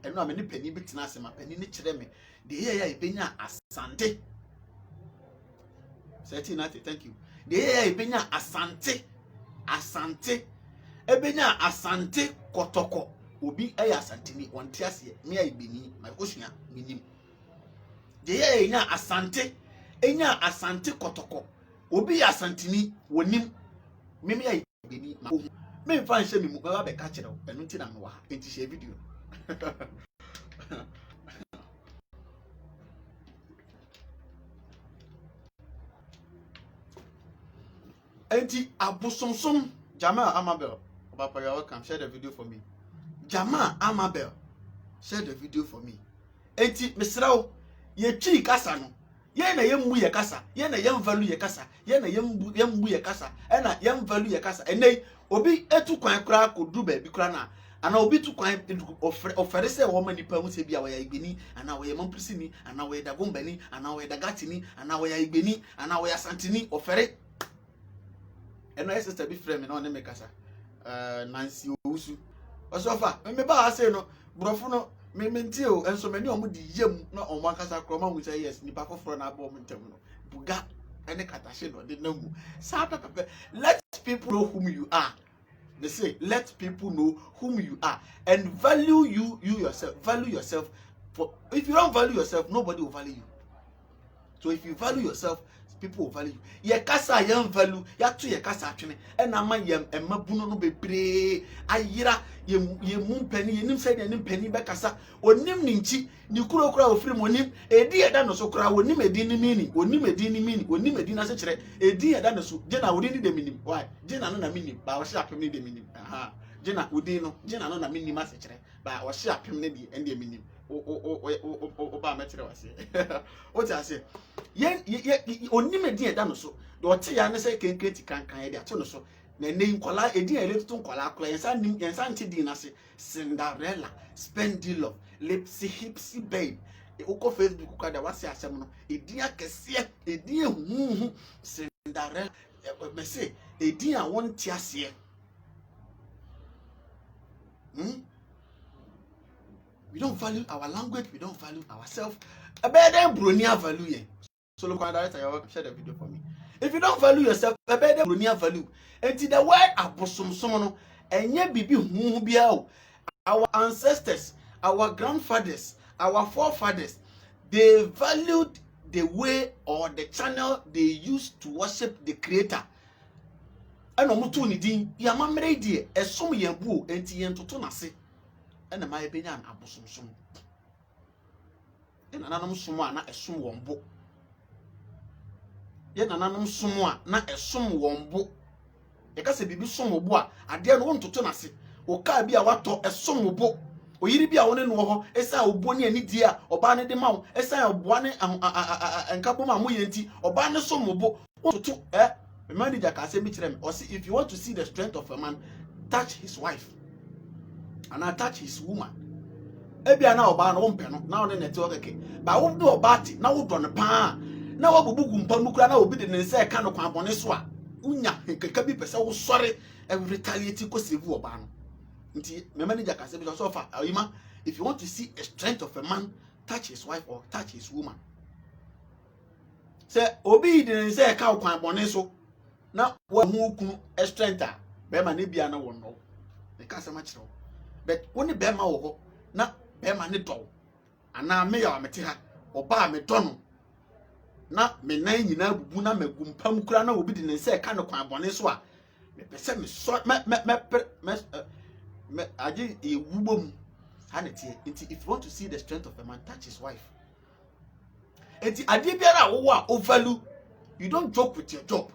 Eno ameni pani bi tena ase ma pani ni kire me de ye ya ebenya asante. Say Nati, thank you. De ye ya ebenya asante ebenya asante kotoko obi eya asante ni wonti ase me ya ibeni my osua minim. De ye enya asante kotoko obi ya santini wonim meme ya ibeni ma me fa nche me mu ba be ka kire enu nti na me wa enti share video. Enti abusonsom Jamal Amabel Papa, you're welcome. Share the video for me. Jamal Amabel, share the video for me. Enti mesrao ye chi kasa no ye na yemmu ye kasa ye na yem value ye kasa ye na yemmu ye kasa e na yem value ye kasa enei obi etu kwan kra kodu ba bi kra na ana obi tu kwan ofere se wo mani pa mu se bia wo ya igbeni ana wo ye mamprisini ana wo ye dagombani ana wo ye dagatini ana wo ya igbeni ana wo ya santini ofere eno ye sister bi frame na one me kasa Nancy Owusu osofa me ba ase no brofo no me mentio enso mani omo di yem na omo akasa kroma mu say yes nipa foforo na abo mo ntem no buga ene katashe no de namu sa pepe. Let people know whom you are. They say let people know whom you are and value you yourself. Value yourself. For if you don't value yourself, nobody will value you. So if you value yourself, people will value you. Ye kasa yam value ya to ye kasa atwene e na ma yam emabuno no bebre ayira ye mum pani ye nim say ye nim pani be kasa onim ninchi ni kuro ofiri monim edi eda no so kura onim edi ni mini onim edi ni mini onim edi na se kire edi eda no so je na odi ni de minim why je na no na minim ba wo hye apem ni de minim aha je na odi no je na no na minim ase kire ba wo hye apem ni de ende minim o ba metre wase o ti ase ye onim edi eda no so do te ya ne se kenkreti kankan edi ato no so na nei nkola edi ele tutu nkola akola yensa nti di na se Cinderella Spendilo Lipsy Hipsy Babe uko Facebook kwa da wase asem no edi akese edi ehuhu Cinderella me say edi a won ti ase we don't value our language, we don't value ourselves. A better Brunia value ye. So look at director, you share the video for me. If you don't value yourself, a better Brunia value. And the word abosom somono, and ye bibi hu biao. Our ancestors, our grandfathers, our forefathers, they valued the way or the channel they used to worship the creator. And omutu ni din, ya mamre die, esom yembu, enti yentoto nase. And my opinion, abosum. And another summa, not a sum wombo. Yet another summa, not a sum wombo. The case be some boa, I dare want to turn us. O ka be a wato a sum bo. O yiri be a one no, esa o boni any dear, or banner the mount, esa one and capoma muyenti, or banner some bo. To the manager can say them, or see if you want to see the strength of a man, touch his wife. And attach his woman. Ebia na oba na ompe no na one network okay. Ba wo do oba ti na wo do ne pa. Na wo bubugu mpa mu kura na obi de ne nse ka no kwan bone so a. Unya keka bi pese wo sori e retaliate ko save oba no. Nti me manager ka say be so far ayima if you want to see a strength of a man, touch his wife or touch his woman. Say obi de ne nse ka kwan bone so na wo hu ku strength a be ma na bia na wo no. E ka say ma kire but woni be ma wo ho na be ma ne dɔw ana me ya mete ha oba me dɔ no na me nan nyina bubu na magumpam kura na obi de ne nse ka no kwan bɔne so a me pese me so me aje e wubom ha ne tie nti if you want to see the strength of a man, touch his wife. Enti ade biara wo a o value, you don't joke with your job.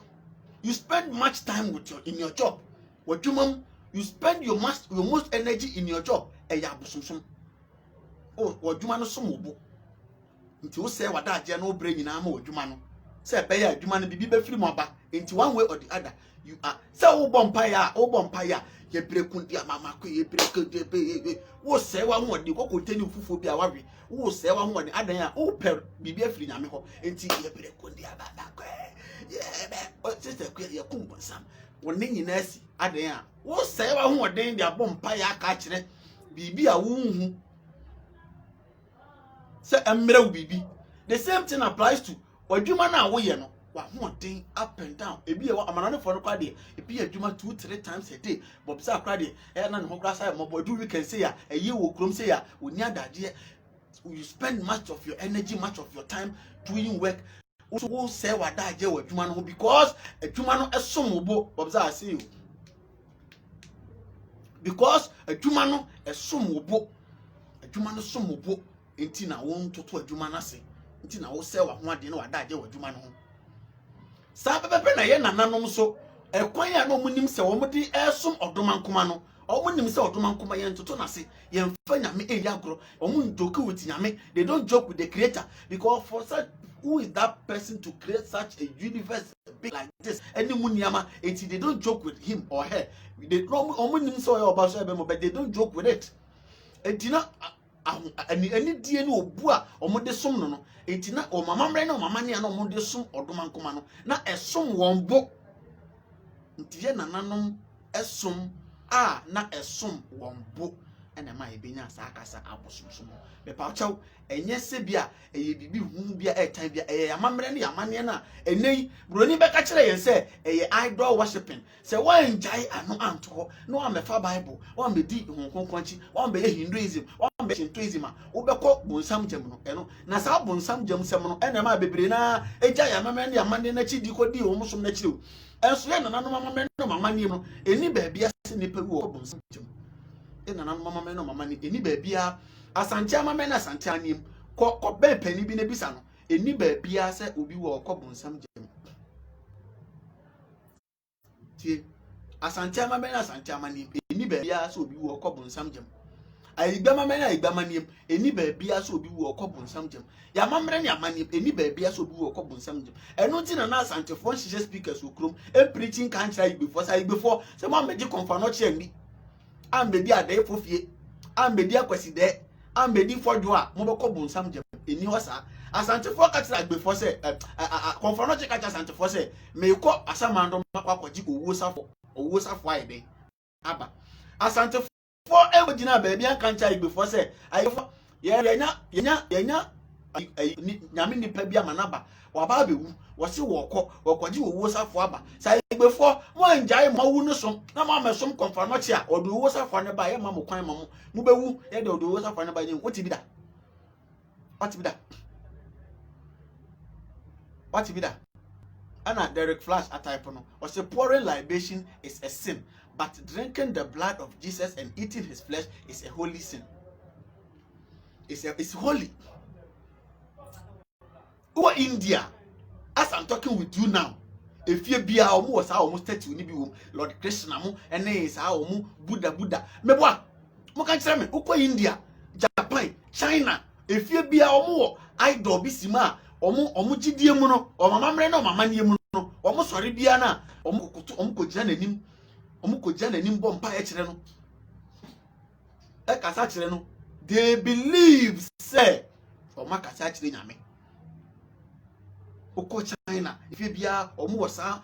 You spend much time with in your job. Wadwumam, you spend your most energy in your job. Eya abosomsom. Oh, wadwuma no somobo. Nti wo say wada age na obre nyina ma wadwuma no. Say be ya adwuma no bibi be firi mo ba. Nti one way or the other, you are say wo bompa ya ye breku dia mama ko ye breku de be wo say wa ho de kokoteni fufuo bi a wawe wo say wa ho de adan a wo per bibi afiri nyame ho. Nti ye breku dia baba ko ye be o sister ko ye kumbonsam woni nyina asi adan a wo say wa ho de dia bompa ya ka kire bibi a wo hu say emre wo bibi. The same thing applies to wadwuma na wo ye no wa ho den up and down. Ebi e amanane for no kwa de ebi adwuma 2-3 times a day but bisa kwa de e na ne ho kra sai mo bodu weekend say ya eyi wo krom say ya oni adade. You spend much of your energy, much of your time doing work. Also wo say wada age wadwuma no because adwuma no esom obo bisa say you because adwuma no esom obo adwuma no som obo enti na wo ntoto adwuma na se enti na wo say wa ho ade na wada age wadwuma no. Sa pepe na ye nananom so ekwan ya no munim se wo mudi esom odomankoma no o munim se odomankoma ye ntoto na se ye mfa nyame eyi agro o mun joke with nyame. They don't joke with the creator because for such who is that person to create such a universe big like this any muniama enti they don't joke with him or her. They no o munim se o ba so ebe mo but they don't joke with it. Entina ani die ni obu a omode som no entina o mama mre na o mama ne na omode som odomankoma no na esom won bo ntiye nananom esom a na esom won bo ena ma ebenya asa akasa abosomsom be pa chaw enye se bia eye bibi hu bia etan bia eye amamre ne amane na enei broni be ka kire yen se eye idol worshiping se wan jai ano anto no amefa bible wan be di honkonkonchi wan be hinduism wan be shintoism a wo be ko bonsam jam no eno na sa bonsam jam sem no ena ma bebre na eja ya amamre ne amane na chi di ko di wo musom na chire enso ye nananom amamre no mamane no eni ba bia se ni pewu wo bonsam jam ena na mama me no mama ni eni ba bia asante ama me na asante anim ko be pani bi na bisa no eni ba bia se obi wo ko bonsam jam tie asante ama me na asante ama ni eni ba bia se obi wo ko bonsam jam ayigbama me na ayigbama ni eni ba bia se obi wo ko bonsam jam ya mamre ni amani eni ba bia se obi wo ko bonsam jam eno ti na asante fo nhye speakers okrom e preaching kan kira before se mo meji konfa no che ni ambedi ade fofie ambedi akwasi de ambedi fodwo a mo be ko bonsam jam eni hosa asante fo ka tira gbefo se konfa no che ka asante fo se me ko asamando makwaji owo safo aide aba asante fo e gina ba bia kan cha gbefo se ayefo yenya nyame nipa bia manaba waba bewu wose wokwaji owo safo aba sai gbefo mo anjai mawu no so na ma mesom konfa no che a odo owo safo ne ba ye ma mo kwan ma mo bewu ye de odo owo safo ne ba ye woti bi da ana Derek Flash atype no or say pouring libation is a sin but drinking the blood of Jesus and eating his flesh is a holy sin. It's holy. Who are India? As I'm talking with you now, if you be our was our statue ni bi wo Lord Krishna mu ene is our mu Buddha meboa mo kan kire me uko India, Japan, China, if you be our mu idol bi sima omu gidie mu no o mama mre na o mama nie mu no omu sori bia na omu ko gina nanim bom pa e kire no e kasa kire no they believe say o makasa kire nyame oko China if you bia omu wosa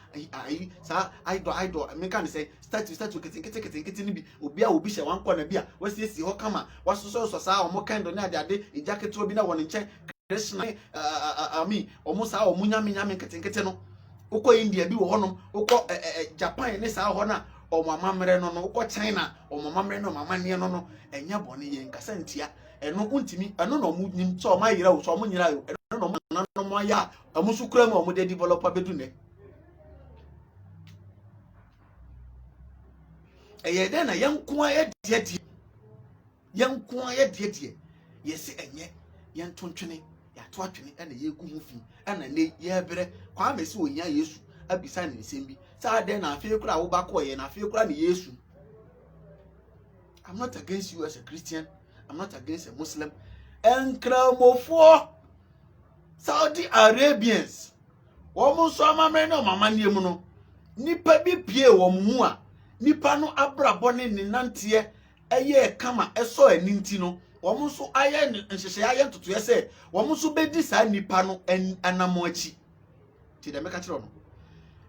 sa idol me kan say statue kete ni bi obi hye wan kona bia wasiesi ho kama wasoso sa omu kendo ni ade ejaketo bi na won nche Krishna omu sa omu nyame kete no oko India bi wo honom oko Japan ni sa ho na o mama mere no no uko China o mama mere no mama ne no no enya bone ye nkasa ntia eno untimi eno no mu nim so ma yira wo so mo nyira yo eno no na no mo ya amusu kura mu o mo de developer bedu ne eye de na yanko aye de yanko aye de yesi enye yentontwene ya to atwene ena ye gu hu fi ena ne ye bere kwa mesi onya Yesu abisa ne nsembi sa de na afi kura wo ba ko ye na afi kura ne Yesu. I'm not against you as a Christian. I'm not against a Muslim. Enkramofo Saudi Arabians womo so amame no mama nie mu no nipa bi pie wo mu a nipa no abrabo ne nante eye kama eso aninti no womo so aye nhehye aye ntoto ye se womo so bedi sa nipa no anamo achi ti de meka kire no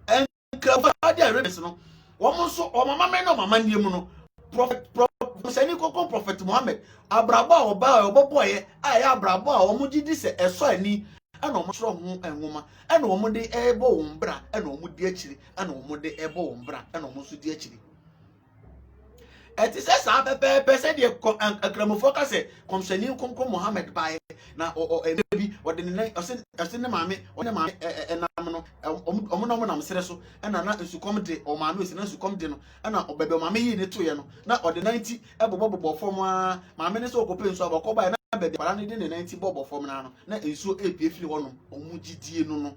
enkramofo Saudi Arabians no womo so o mama no mama nie mu no Sani koko Prophet Muhammad abrabo a oba oboboye aye abrabo a omo gidi se eso ani ana omo soro ho enwoma ana omo de ebo wombra ana omo di akiri ana omo de ebo wombra ana omo so di akiri eti se sa pepe se de akramofo ka se komsani koko Muhammad bae na ebi wode ne ose ne maame one maame enam no omo no nam sere so na nsukom de o maame ose na nsukom de no na obebe maame yi ne to ye no na ode 90 ebobo fom a maame ne so okope nsu abako bae na bebe para ne de ne 90 bobo fom na no na nsu epie firi wono omo gidie no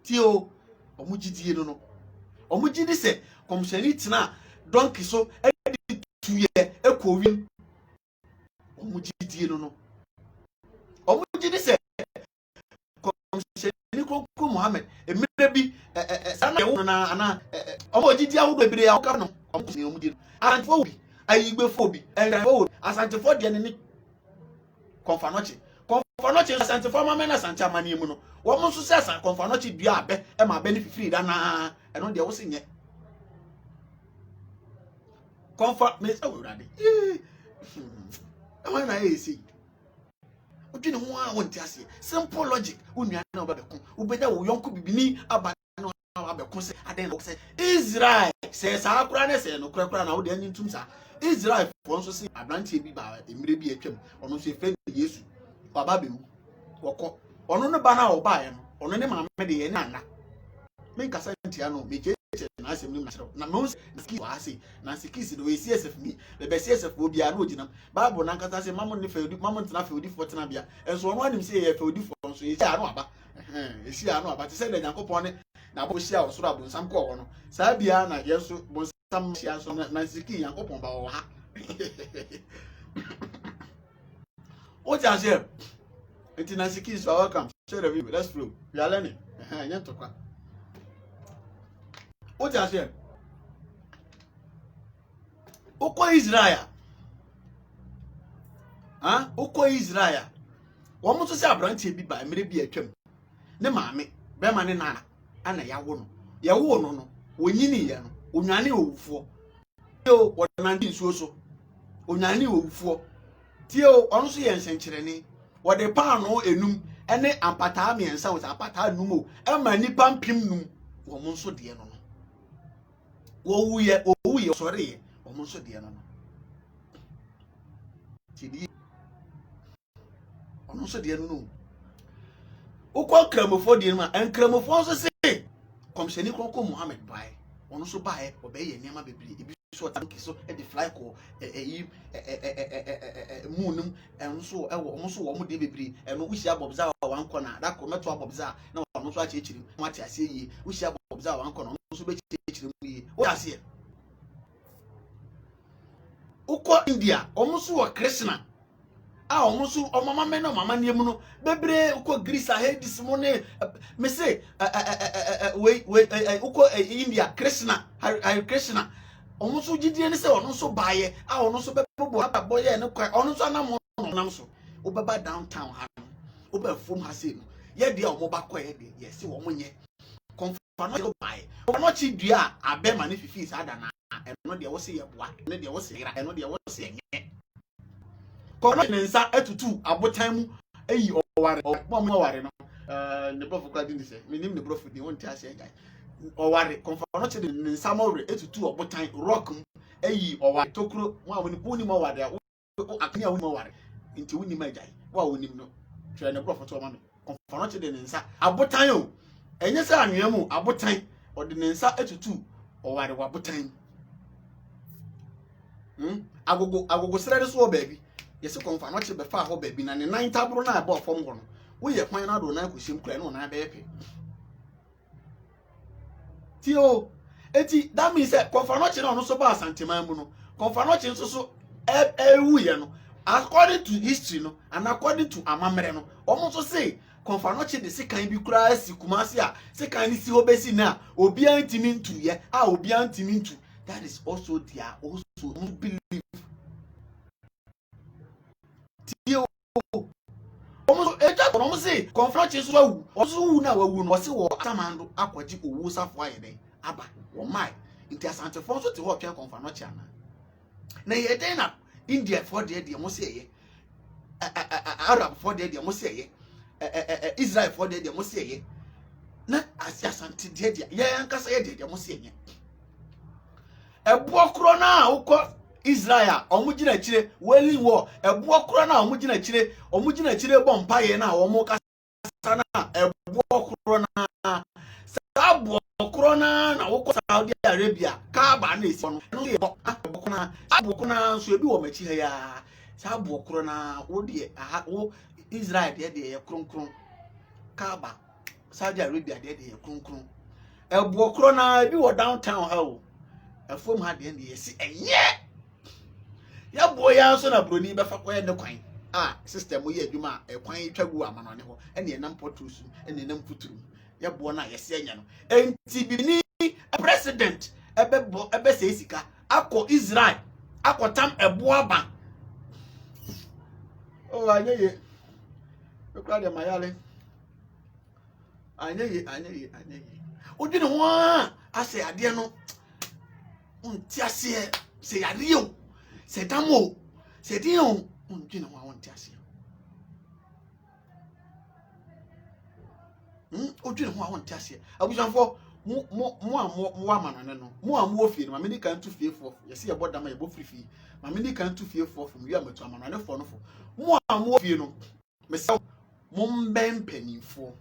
tio omo gidie no omo gidi se komsani tina donkey so edi tuye ekowin omo gidie no omo gidi se komsani koko Muhammad emire bi sana wo na ana omo gidi awodo ebire ya ka no omo ni omo gidi asantefo bi ayigbefo bi enrafo asantefo de ne konfanoche asantefo mama na asante amani mu no wo mo so se asan konfanoche dua abe e ma be ne fifiri da na eno de wo se nye comfort me so urade am na esi odwene ho a wonti ase simple logic onua na obabekon ubeda wo yonko bibini aba na obabekon se aden lo se Israel se sa akura ne se no kura na wo de antum sa Israel fo nso se abrantie bi ba emire bi atwam ono so efe Yesu baba bewu woko ono ne ba na wo ba ye no ono ne maame de ye na na me kasa ntia no me na asem ni na no ski wase na skis do CSF mi be CSF obi a no ginam bible na nkata se mamon ne feudi mamon tena feudi fortena bia enso ono anim se ye feudi for so ye anu aba esi anu aba te se de Nyankopon ne na bo hia osoro abonsam ko wo no sa bia na yeso bonsam hia so na ski Nyankopon ba wo ha o ja se enti na skis are welcome share the video, let's flow, we are learning nyantokwa o ja se uko Israel uko Israel wo mo so se abrantie bi ba emire bi atwam ne maame be ma ne nana ana yawo no yawo no onyini ye no onwane owufo tio wonandi nsuo so onwane owufo tio ono so ye nsenkyerene wode paano enum ene ampata miensa wo ampata num o e ma nipa mpim num wo mo so de no wo wuye sorry wo mo so de no tidi ono so de no ukwa kramofo de no enkramofo so se komsheni koko Muhammad bai ono so bai obeye niam bebre ebi so tanki so e de fly ko munum eno so ewo omo so wo mo de bebre eno uhia bobza wanko na da ko meto bobza na ono so achechiri mate ase yi uhia bobza wanko na ono so be chechiri mu yi o ase uko India omo so wo Krishna omo so omama me no mama nie mu no bebre uko Greece ahedis mo ne me say we uko India Krishna Hare Krishna omo so gidie ne se ono so baaye ono so bebo aboye ne kwa ono so anam nam so obeba downtown ha no oba from ha se no ye de omo ba kwa ye de ye se wo monye konfa no baaye ono chi dua abema ne fifi sa ada na eno de wo se ye boa ne de wo se ira eno de wo se nye kono ne nsa atutu abotan mu eyi oware mo ware no ne prof kwa di se minim ne prof di won ti ase guy oware konfanoche de nsamore etutu obotan rock eyi oware tokro wa woni buni mo wade akanya woni mo ware nti woni magai wa woni no twa ne professor o ma me konfanoche de nsa abotan o enye se anwea mu abotan ode ne nsa etutu oware wa abotan agogo sere so baabi yesi konfanoche be fa ho baabi na ne nan tabro na aba ofom ho no wo ye kwan na do na akohyem kura no na be epe tio eti that means konfanoche na no so ba asanteman mu no konfanoche nso so ewu ye no according to history no and according to amamere no omo so say konfanoche de sekan bi kura si kumase a sekan ni si obesi na obi antimi ntu ye a obi antimi ntu. That is also their also belief. Tio omo eja kono say konfanoche so awu oso wu na wawu no se wo atamando akwaji owu safo ayede aba wo mai nti asante fon so te ho twa konfanoche ana na ye den na India for the mo say ye Arab for the mo say ye Israel for the mo say ye na asante de ye yankasa ye de mo say ye ebo kro na ukọ Israel omugina chire weli wo ebo kro na omugina chire bo mpaye na omo kasa na ebo kro na sabo kro na ukọ Saudi Arabia ka ba na esi no abo na so ebi wo machi ha ya sabo kro na wo de wo Israel de ye kronkron ka ba Saudi Arabia de ye kronkron ebo kro na ebi wo downtown ha o afom ha de yesi enye ya boya so na broni be fa koye ne kwan system ye adwuma kwan twagu amanone ho ene enam potusu ene enam futuru ya bo na yesi enya no enti bini president ebe se sika akọ Israel akotam ebo aba o anyeye e kwa de mayale anyeye odine ho ase ade no untiasie se yario se damo se dio unjina wa untiasie ojina ho untiasie abujanfo mo amanane no mo amu ofie no mameni kan tu fie fo yesi ye bodam ye bo frifi mameni kan tu fie fo wi amatu amanane fo no fo mo amu ofie no mese mo mbem panifo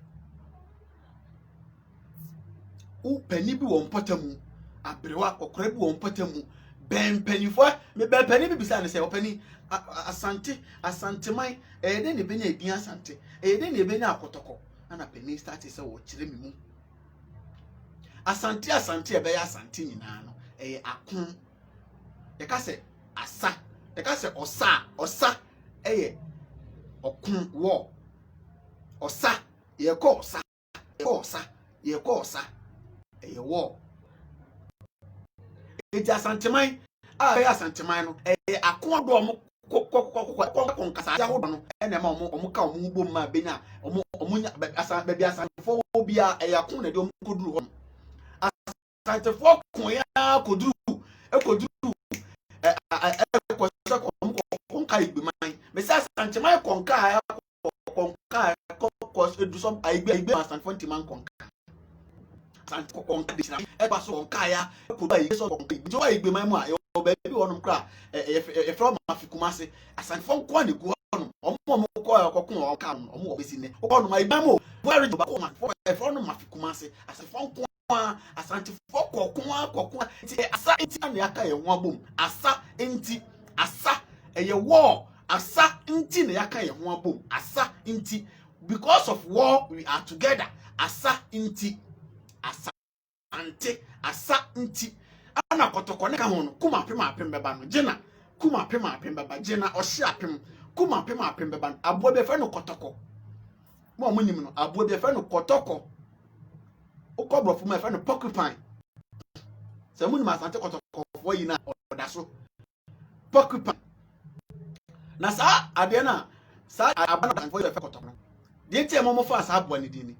u pani bi wo mpatamu abrewa kokora bi wo mpatamu ben panifo me ben pani bi bisa ne se opani asante mai de ne benya edin asante de ne benya akotoko ana pani start se wo kire mi mu asante e be ya asante nyina no akon e ka se asa e ka se osa okun wo osa ye ko osa wo eti asanteman ya asanteman no akon do omo konkasa ya ho no ene ma omo ka omo bom ma benya omo asa ba bia asantefo bia akon na de omo koduru ho asantefo kon ya koduru konka igbeman me say asanteman konka edu som igbe asantefo ntiman konka sant konka de na e ba so konka ya ko ba so konka jo igbe man mu a o ba bi wonum kra e from afikumase asantefo ko ne go no omo ko kokon o ka no omo obesi ne ko no ma igbe mo buari ba ko man e from no afikumase asantefo ko asantefo kokon ti asa enti na aka ye ho abom asa enti asa eye war asa enti na aka ye ho abom asa enti because of war we are together asa enti asa nti ana kotoko ne ka ho no kuma apem beba no gina kuma apem beba gina o hye apem kuma apem beba abo be fe no kotoko mo nyim no abo be fe no kotoko o kobro fu me fe no porcupine se mu ni ma sante kotoko fo yi na oda so porcupine na sa ade na sa abana fo be fe kotoko de ntia mo fa sa abo ni dini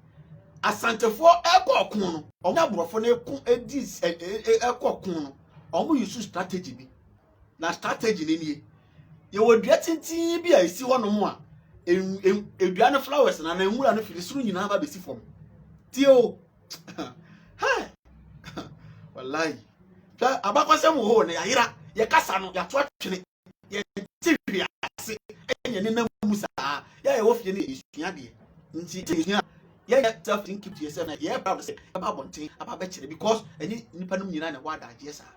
asantefo ekokun no omo abrofo na ekun edis ekokun no omo use strategy bi na strategy ne nie ye wodua tintin bi a esi hono mo a edua ne flowers na nwura no firi suru nyina ba besi fom tio ha wallahi twa abakwasem ho ne yayira ye kasa no ya to atwene ye tiwi ase enye ne namu saa ye wo fie ne esua de nti esua ye self think keep to yourself na ye proud say aba bonten aba be kire because any nipa no nyina na wada age saa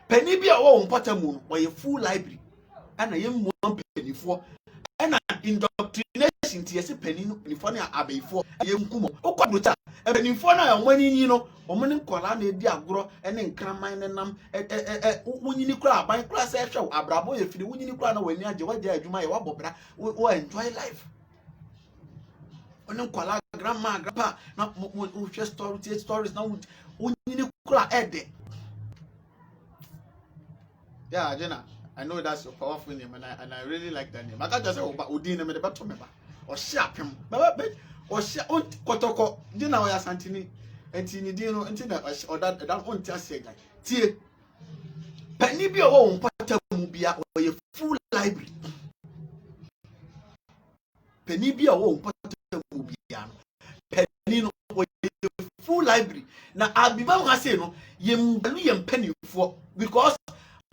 pani bi a wo mpota mu no wo full library ana ye mu panifo ana indoctrination ti yesi panifo na abaifo ye nkumo okwaduta panifo na wanini no omune nkola na edi agoro ene nkraman ne nam wunyini kura aban kura se hwe abrabo ye firi wunyini kura na wani age wagya adwuma ye wabobra wo enjoy life one nkola grandma grandpa na wo share stories na wunyini kura ede. Yeah, Jenna, I know that's your powerful name, and I really like that name. I can't just say, "Oh, but Udin, I'm the bottom member." Or sharp him, or sharp on Kotoko. Jenna, or Santini, and Tini Dino, and Tina, or that won't just say that. Tia, Penny be your own pattern mubia or your full library. Penny be your own pattern mubia. Penny or your full library. Now, I'll be bound to say, no, yem penny for because.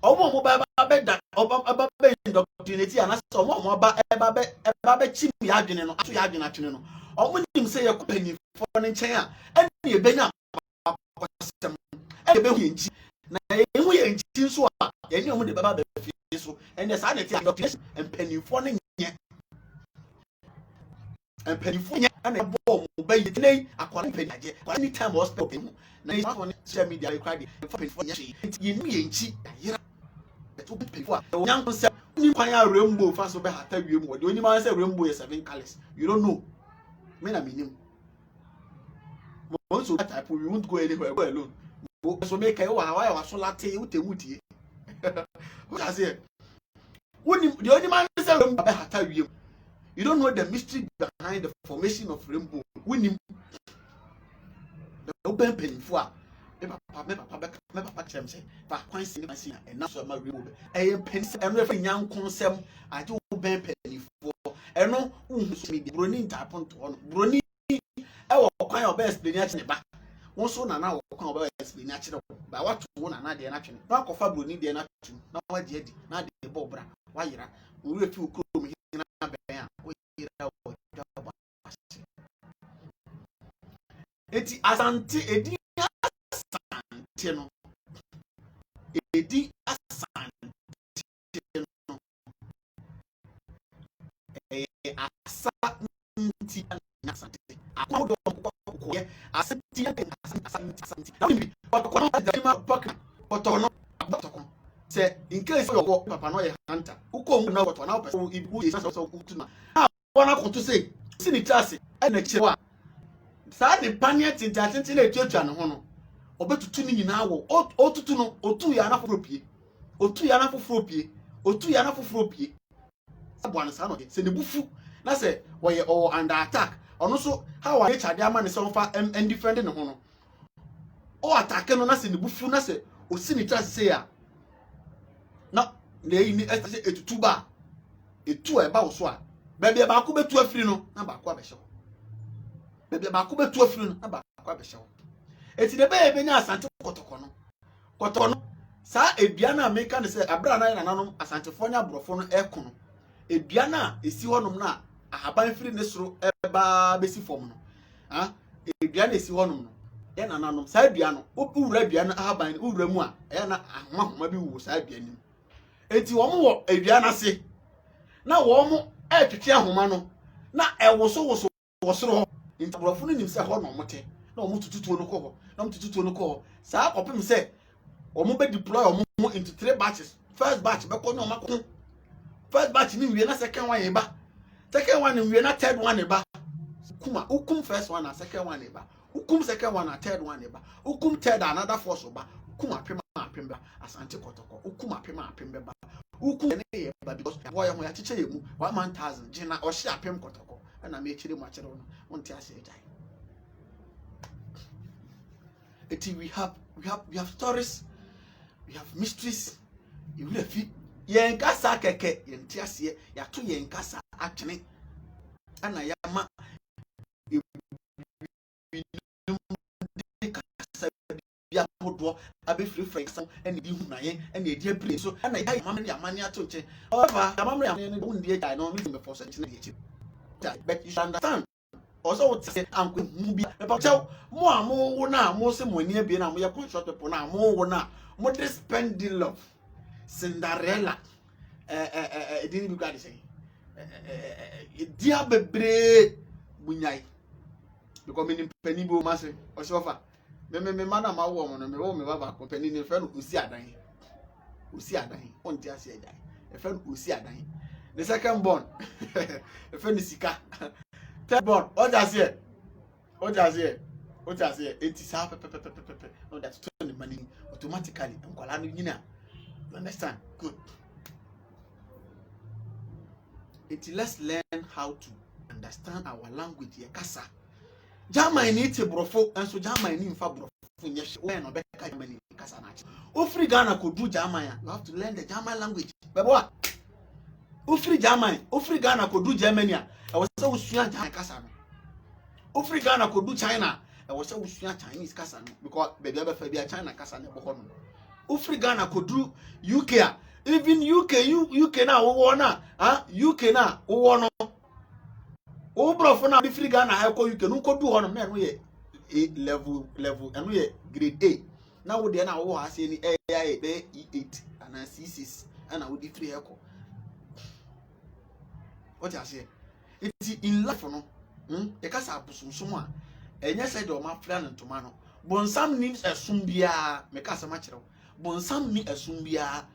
Omo mo ba da oba be indoctrinate ana so mo ba eba be chim ya adwene no ato ya adwene atwene no omo nim se ye kopani fo ne nchen a ene ye benya akosem e be hu yenchi na ye hu yenchi so a ye ni omo de baba be fi so ene sa na ti indoctrination empani fo ne nye empani fo nye ana bo mo ba ye nei akwara empani age kwa any time hospital pe hu na ye fo ne social media record empani fo nye ye ni yenchi yira rainbow fast over hata wiem wo the only man say rainbow is 7 colors you don't know me na minim mo so type we won't go anywhere go alone so make you wa so latte you temutie what say the only man say rainbow over hata wiem you don't know the mystery behind the formation of rainbow winim the open penfo me papa chem say ba kwan si ma si na so ma rewo e pen eno fa nyan konsem aje wo ben penifo eno unhu so media broni ntaponto no broni e wo kwan o be explain a chine ba won so na wo kwan o be explain a chine ba watu wo na de na twene na akofa broni de na twene na waje adi na de bo bra wa yira wo refi okro mi hina ben a wo yira wo jaba eti asante edi no edi asante no asante na asante akodo ko ye asante ya asante na bi ko no da ma pak oto no abotoko se in case you go papa no ye hunter uko mu na oto na opeso ibu ye so kutu na bona ko to say si ni trase e na chiwa sa de panier tintatinti na etuatua ne ho no obetutu ni nyina wo otutu no otu ya na fofropie otu ya na fofropie abo an sa no se ne bufu na se wo ye under attack ono so how are nature dey ama ne se onfa and defend ne ho no o attack no na se ne bufu na se osi ni trust say ya na yi ni etutu ba etu e ba wo so a ba bia ba ko betu afiri no na ba ko abehye ba bia ba ko betu afiri no na ba ko abehye eti de be nya asante kotoko no sa edua na America ne se abra na nanom asantefo nya brofo no eko no edua na esi honom na ahaban firi ne soro eba besi fom no edua na esi honom no ye nanom sa edua no owura edua na ahaban owura mu a ye na ahoma bi wo sa edua nim eti wo mo wo edua na se na wo mo etwetwe ahoma no na ewoso wo soro ho ntabrofo no nim se ho no mote na omo tututuo no ko ho sa opem se omo be deploy omo into 3 batches first batch be ko no makon first batch ni wie na second one e ba second one ni wie na third one e ba kuma ukum first one na second one e ba ukum second one na third one e ba ukum third another force ba kuma apem ba asante kotoko ukum apem ba ukum ne e ba because boy ho ya chiche yemu 1000 jina o hye apem kotoko na me chire mu achire no wonte ase ejai. We have stories, we have mysteries. You will feel yen kasa keke yen tiasie ya to yen kasa atwene ana ya ma ahodo abe free so ene di hu na ye ene di abire so ana ya mama ya mani ato nche however ya mama ya ne hu ndi ya no me for so nche na ye but you understand also what say anko hu bi e ba chew mo amu na mo se mo ni abie na mo ye conscious people na mo wo na mo dey spending love Cinderella didn't be glad to say dia bebre bunyai because me penny bo mase o sofa me mana ma wo mo no me wo me baba ko penny ne fe no osi adan on ti ase adan e fe no osi adan the second born e fe no sika third born o just here enti sa pe no that's turn money automatically nkwala no nyina you understand good. Let's learn how to understand our language here. Kasa. German ni te brofo, and so German ni mfa brofo nyeshe. When no beka German kasa na chi. Ofri Ghana ko do German ya. You have to learn the German language. Bebo. Ofri Ghana ko do German ya. E wo se usua German kasa no. Ofri Ghana ko do China. E wo se usua Chinese kasa no because baby abefa bia China kasa na boko no. Ofri Ghana ko do UK. Even UK na wo na UK na wo no wo brofo na be free Ghana ha ko UK no ko du ho no na no ye level eno ye grade A na wo de na wo ha se ni AI be E8 ana C6 ana wo di free ha ko what you say it in life no e ka sa aposumsum a enye se de o ma fra no ntoma no bonsam ni esum bia me ka sa ma kire bonsam ni esum bia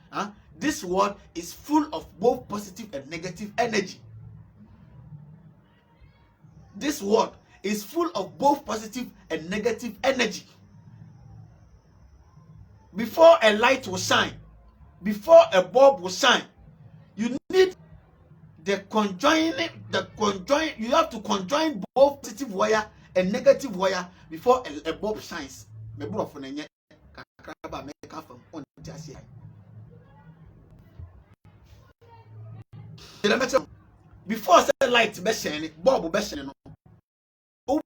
this world is full of both positive and negative energy. This world is full of both positive and negative energy. Before a light will shine, before a bulb will shine, you need you have to conjoin both positive wire and negative wire before a bulb shines. Before say light be shine, bulb be shine no. O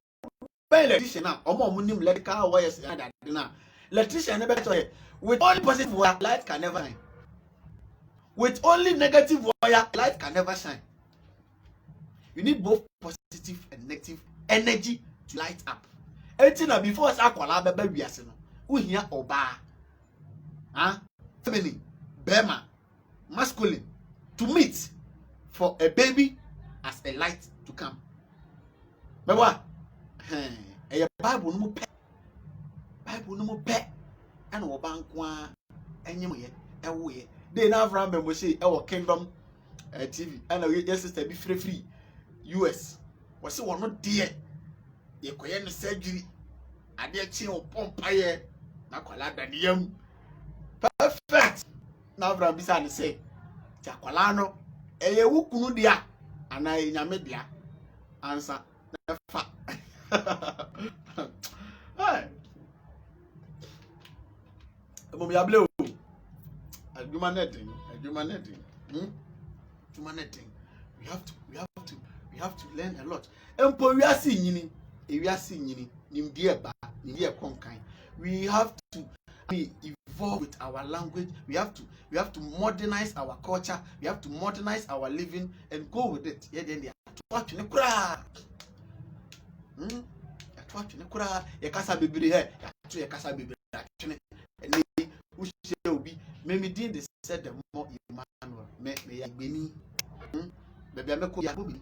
be electrician na omo nim electrical wires that na. Electrician be tell with only positive wire light can never shine. With only negative wire light can never shine. You need both positive and negative energy to light up. Anything na before say akwala be wiase no. Wo hia oba. Feminine, bema, masculine to meet for a baby as a light to come. But what? Bible no pe. And wo bankwa enyem ye ewo ye. Dey na Abraham be mo say ewo Kingdom TV. And your sister be free US. We say wono de ye koye no surgery. Ade chi o pompa ye na kwala daniyam. Perfect. Na Abraham be say chakwala no eye wukunu dia ana enyame dia ansa na fa hey emo ya ble o adwuma netting we have to learn a lot empo wiase nyini nimdie ba nimdie konkan we have to evolve with our language. We have to modernize our culture. We have to modernize our living and go with it. Yeah, then they are to kura. Ya kasa bibiri he. Ya kasa bibiri. And we should be. Maybe did they said the more Emmanuel. Me ya gbeni. Baby ameko ya bobi.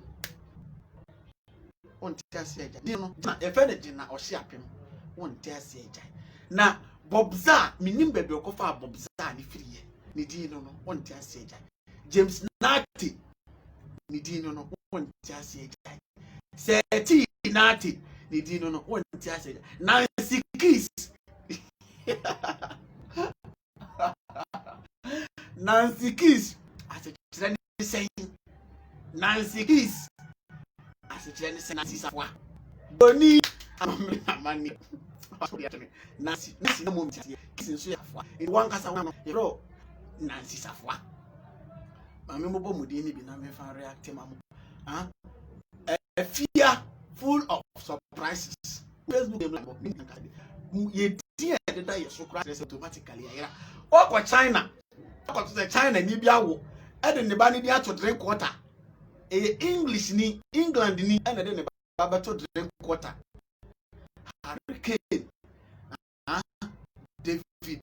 On tia se eja. No. Na e fe de gina o hye apem. On tia se eja. Na Bobza, minim bebe okofa Bobza ni friye. Ni di no on ti ase eja. James Nati ni di no on ti ase eja. Seti Nati ni di no on ti ase eja. Nancy Kiss. Nancy Kiss. Ase chira ni sen. Nancy Kiss. Ase chira ni sen Nancy Safwa. Boni amani. Nancy na mo mtia kisinso ya afwa e wan kasa wan no Nancy Safwa mame mo bo mudi ni bi na me fa react mamu a fear full of surprises Facebook dem like ye tie de da ye so kra automatically ayira o China ko to China ni bia wo e de ne ba ni dia to drink water English ni England ni e na de ne ba to drink water Hurricane David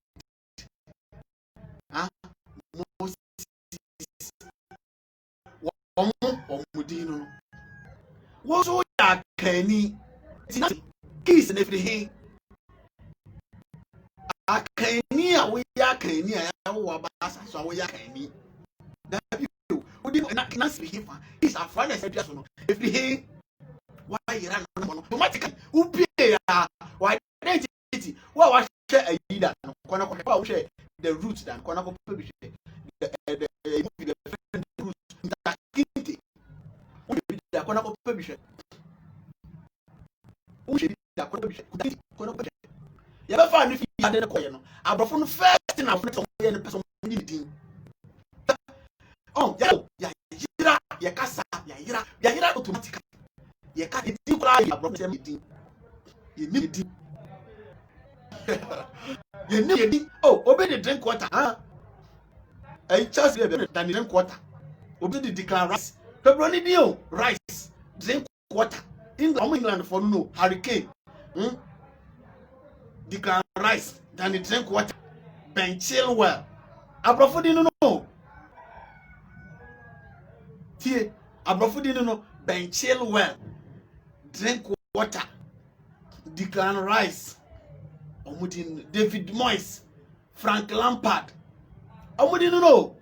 Moses omudino wo so ya kani kiss na everything akani a we ya kani a wo ba so we ya kani that people we didn't na speak is a friend said just no everything why you run no automatically ubi ya why identity what was share a leader kona ko share the roots dan kona ko be the roots kinti o be da kona ko be share o share da kona be share kona ko ya ba fa ni fi ade ko ye no abrofo no first na fo to ye no person ni din oh ya yira ya kasa ya yira automatically ya ka din kula ya abrofo se din ye ni din ye ni din oh obe the drink water I just be than drink water obe the declare rice pepperoni dio rice drink water England for no hurricane declare rice than drink water Ben Chilwell abrofo di no tie abrofo di no Ben Chilwell drink water declare rice omudin David Moyes Frank Lampard omudin no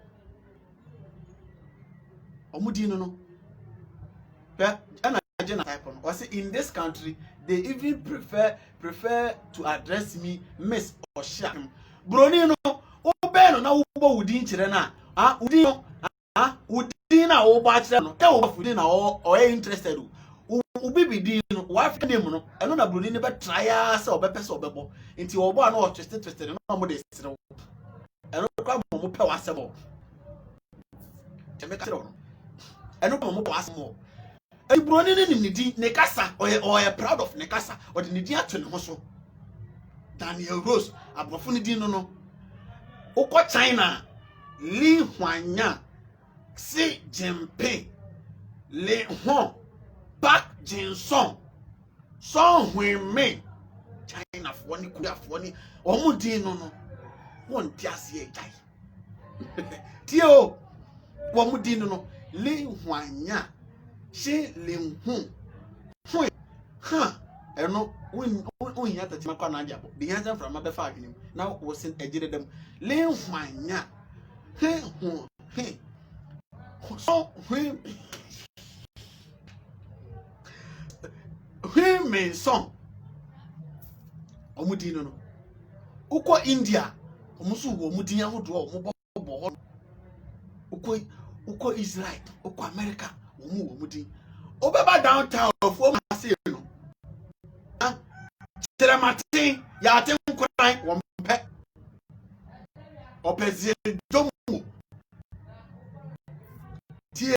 and agenda type on or say in this country they even prefer to address me miss or sham broni no obeno na wo wudin kire na wudin wudin na wo ba kire no e wo wudin na o interested ubibidi no wa fa name no eno na broni ne be try se obepese obebo nti wo bo na o twist no mo de sire wo eno kwa mo pe wa sebo temeka no eno kwa mo wa sebo e broni ne ni di ne kasa oye proud of ne kasa o de ne di ato ne ho so Daniel Rose abrofo ne di no ukọ China Li Huanya Si Jinping Le Hong Park Jin-sung Song Hui-min China for ni Korea for ni omudi no won ti ase ejai tio omudi no Li Huanya Si Le Hong Hui ha eno won ya tati makwa na anja the answer from abe fa adwenim now was in ejire dem Le Huanya he so Hui-min song omudi no uko India omusu wo omudi ahodo omubo uko Israel uko America omu wo omudi obeba downtown of Omase no Trematin ya aten kran wo mpe opeze domu tie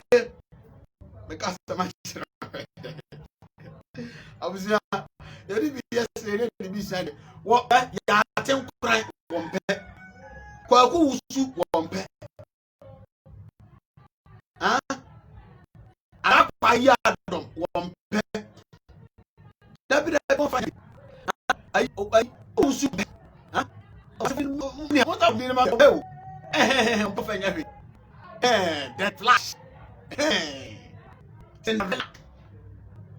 me customer abusia yeri bi yesere ni bi sane wo ya aten kran wo mpe kwa ku wusu wo mpe akwa ya dom wo mpe dabira ko fa ai wusu ni what have been ma ko fa nya that flash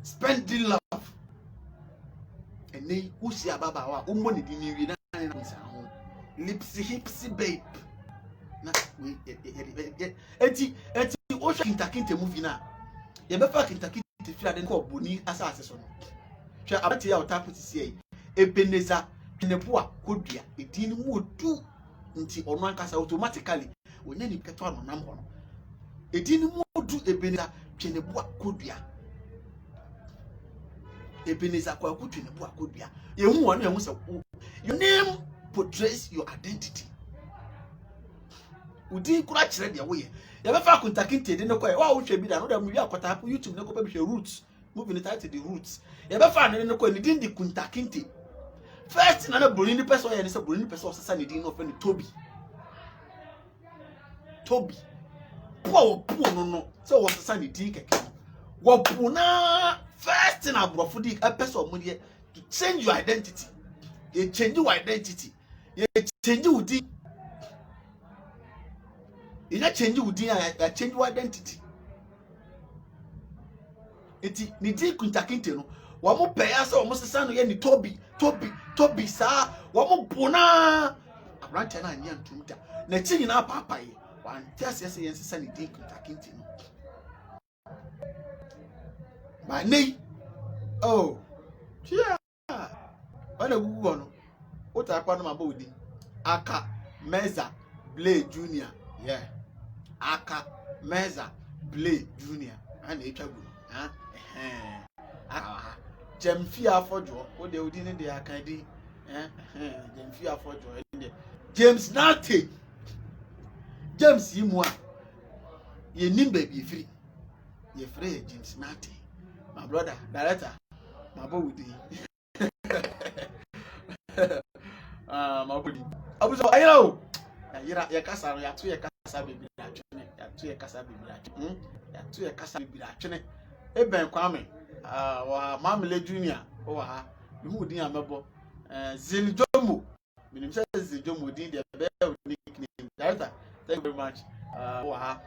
spending love and they usi ababa wa umoni di ni wi na nsa ho lipsy hipsy babe na we eti o hwa kintakinte movie na ye be fa kintakinte fi ade ko boni asase so no hwa abati ya otapo tisi Ebeneza Pinepua kodua edin mu odu nti ono ankasa automatically onya ni keto ano nam hono edin mu odu Ebeneza Pinepua kodua Ebeneza kwa Pinepua kodua yehu wonu yehu se your name portrays your identity udi kura kire de wo ye ye be fa kontakinte de ne kwa wa wo hwe bi da no da mu wi akota hapo YouTube ne ko ba hwe roots movie ne title the roots ye be fa ne ne kwa ne din di kontakinte First na Bruni person ya ni say Bruni person sasa ni din no friend Toby. Poor no so was sasa ni din keke. Wo puna first na brofo di a person mo de to change your identity. You change your identity. You change your din. You not change your din, you change your identity. Eti ni din kuntakinte no. Wa mo peya say o mo sesa no ye ni Toby sa wa mo puna abrante na anya ntumda na chi nyina papa yi wa ntiase se yen sesa ni din kuntakinte no ma nei oh chia wana gugu no ota kwa no ma ba odi Aka Meza Blay Junior yeah Aka Meza Blay Junior ana etwa gu ha Jemfi Afọjọ o de odi ne de akan di Jemfi Afọjọ de James Nate James yimu a ye nim baby free ye free James Nate my brother director my body my body abuso ayiro ya kasa ya to ye kasa baby atwene ya to ye kasa baby atwene ya to ye kasa baby atwene eben kwame wa Mamile Junior o ha hu din amebo Ziljomo minim say Ziljomo din de be nickname director thank you very much o ha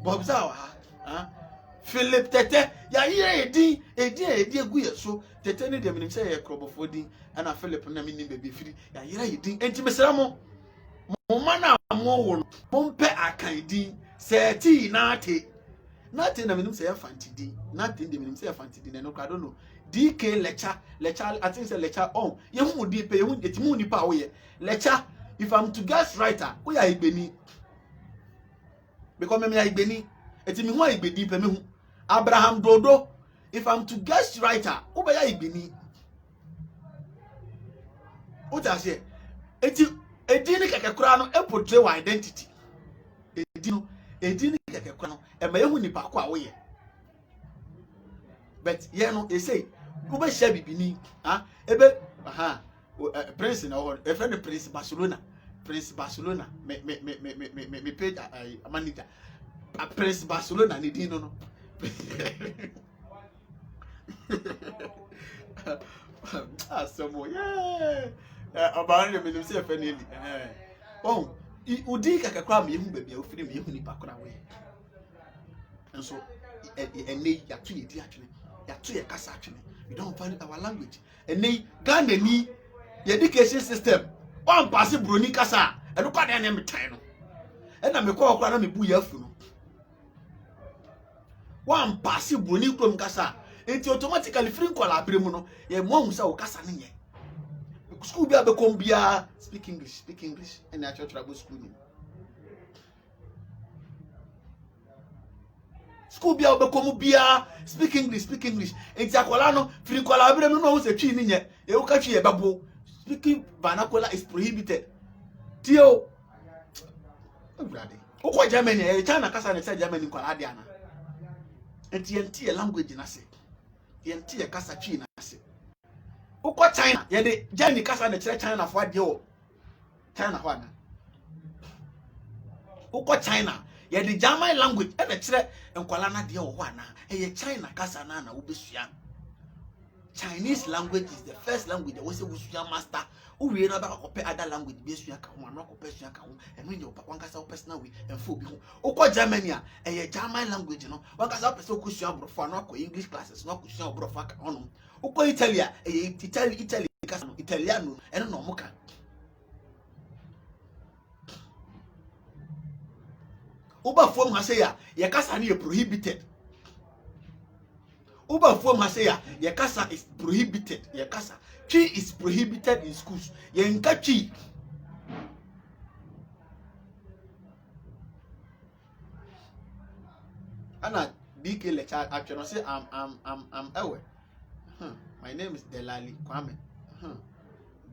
Bobza o ha Philip Tete ya yire edin egu yeso Tete ne de minim say ye krobofo din ana Philip na minim be firi ya yire edin enti mesra mo mana mo wo mo mpe akan din seti Nothing na minim say fantidi. Nothing de minim say fantidi. No, I don't know. DK lecture. I think say lecture on. You hu di pe you etimu ni pa we. Lecture. If I'm to guess writer, we are Igbeni. Because me Igbeni. Etimi hu Igbedi pe me hu. Abraham Dodo. If I'm to guess writer, we are Igbeni. What I say? Edini keke kura no e portray our identity. Edini keke kura no e ma yehu nipa kwa wo ye. But ye no e say wo be share bibini ebe Prince na e friend Prince Barcelona me page manager Prince Barcelona ni din no asomo yeah about me nim say friend eli oh udi kaka kwa me hu bebia o firi me hu nipa kora we enso ene ya tu ye di atwene ya tu ye kasa atwene we don't value our language ene Ghana ni education system on pass broni kasa eno kwa de na me tan no ena me kwa na me bu ya afu no one pass broni krom kasa enti automatically free call abremu no ye mo hu sa o kasa ne ye school bia be kom bia speak English and na church rabo school ni school bia be kom bia speak English enti akola no free call abremu no hu se twi ni nye e wo ka twi e babo speaking vernacular is prohibited tio brother uko Germany e China kasa na say Germany kwala dia na enti language na se enti kasa twi na se uko China ye de Germany kasa na kire China for ade o China ho na uko China ye de German language e na kire enkwala na de o ho na e ye China kasa na obesua Chinese language is the first language that we say we master. We na ba ko pe other language be sua ka ho na ko pe sua ka ho eno nye opa wankasa wo personal way enfo bi ho uko Germany a e ye German language no wankasa wo person ko sua brofo na ko English classes na ko sua brofo ka hono uko Italy e ye Italy kasa no Italiano eno no mo ka uba form ha say ya ye kasa na ye prohibited Uba form ha say ya kasa is prohibited ye kasa chi is prohibited in schools ye nka chi ana DK lecture actually say I'm aware my name is Delali Kwame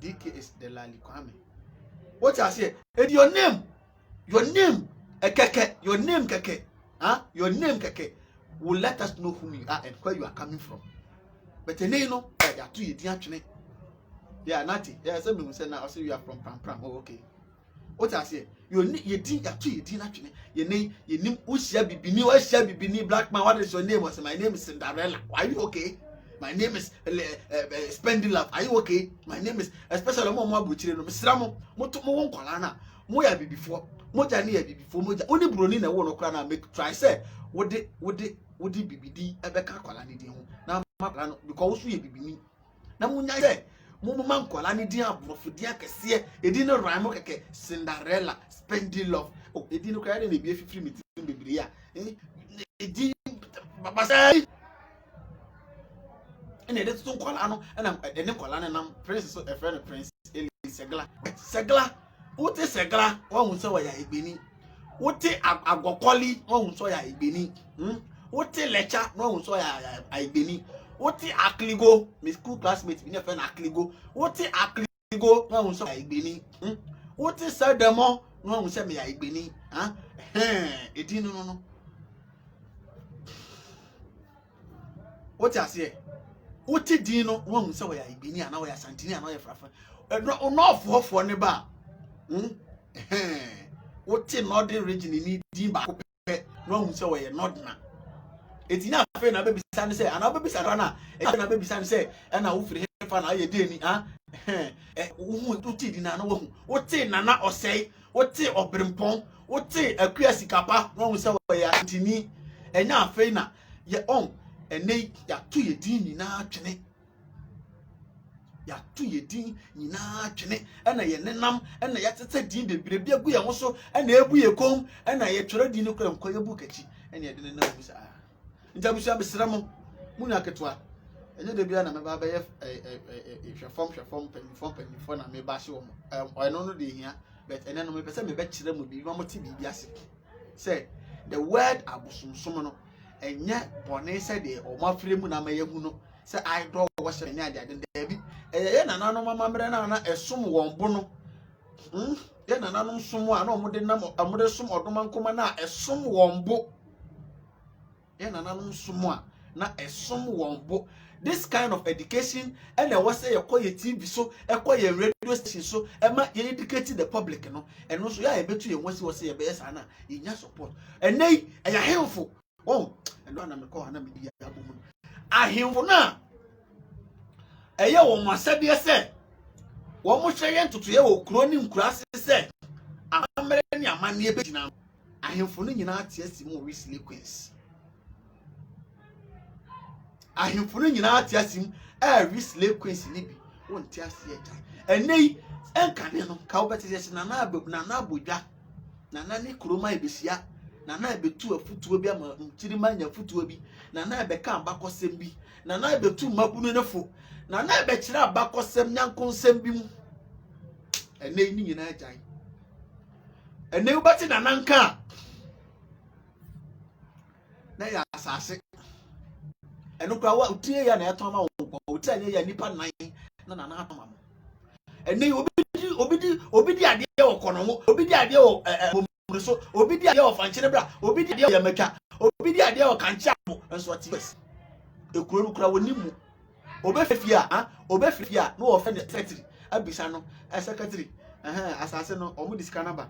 DK is Delali Kwame what I say your name keke your name keke your name keke will let us know who you are and where you are coming from but you know ya to you di atwene Yeah, Nati. Yeah, some people say now also you are from Pram. Oh, okay. What I say? You need you did actually. You name Ushia Bibini black man. What is your name? My name is Cinderella. Are you okay? My name is Spending Love. Are you okay? My name is especially Mama Buchino. Misramo, Moto Mon Colana. Moya be before. Moja near before Moja. Only Bruni na one crana make try say. Would it BBD Ebeka Colani? Now, because we be now Munya say. Mumman Colani dia Bofudia Cassia, it didn't rhyme okay, Cinderella, Spending Love. Oh, it didn't cry any be free meeting Biblia. It didn't say. And it's to Colano, and I'm a Nicolan and I'm Prince, a friend of Prince Eli Segla. Segla, what is Segla? One saw ya Ibini. What is a Gokoli? One saw ya Ibini. What is Lecha? One saw ya Ibini. What is Akligo? My school classmates, we never Akligo. What is Akligo? No one saw Ibini. What is Sadamo? No one said me Ibini. Huh? It didn't know. What I say? What is Dino? One saw Ibini and now I Santini and I Frafa. No for neighbor. What is northern region in need Dimba? No one saw a nodna. It's enough for na baby san say and baby sarana e na baby san say and na wo free fa na ye dey ni wo tuti di na na wo ti nana osei wo ti obrempon wo ti akua sikapa no wo say wo ya ntini enya afei na ye on ene ya tu ye din ni na atwene ya tu ye din ni na atwene na ye nenam na ya tete din bebre bi agu ye ho so na ebu ye kom na ye twere din no kra nko ye bu kachi na ye de na wo say Njabusia besramo muna ketwa enye de bia na me ba be hwefom penifo na me ba hye wo eno no de hia but ene no me pese me be kire mu bi mo ti bi ase say the word abusumsum no enye bone say de o mafre mu na maye hu no say I do wo hye nya ade de bi ye na nanom mamre na esom won bo no ye na nanom som a na omode nam amode som odomankoma na esom won bo na esom wombo. This kind of education and I was say you call your TV so call your radio station so you educate the public no and also ya betu you want say your best ana you support and nay and you helpful and don't am call na media abumu ahemfo na eye wo masabie se wo mo hweye ntoto ye wo kuro ni nkura se amere ni amane e begina ahemfo no nyina atiasi mo Wesley Queens ahemfo no nyina atiasim Wesley Queens ni bi won ti ase ya enei enkane no ka wo betese na na ababu na na abodwa na na ne kroma ebesia na na ebetu afutuo bi ama ntirima nya afutuo bi na na ebeka abakosem bi na na ebetu mabunu nefo na na ebekira abakosem nyankonsem bi mu enei ni nyina agyan enei ubati na nanka na ya asase eno kwa wa utie ya na eto ma wo utie anya ya nipa nan na na atoma mo ene obidi ade wo konomo obidi ade wo bomruso obidi ade wo fanchire bra obidi ade ya meka obidi ade wo kancha mo enso ati bes ekuro no kura wonimu obefia no wo fe the secretary abisa no secretary asase no omu disika number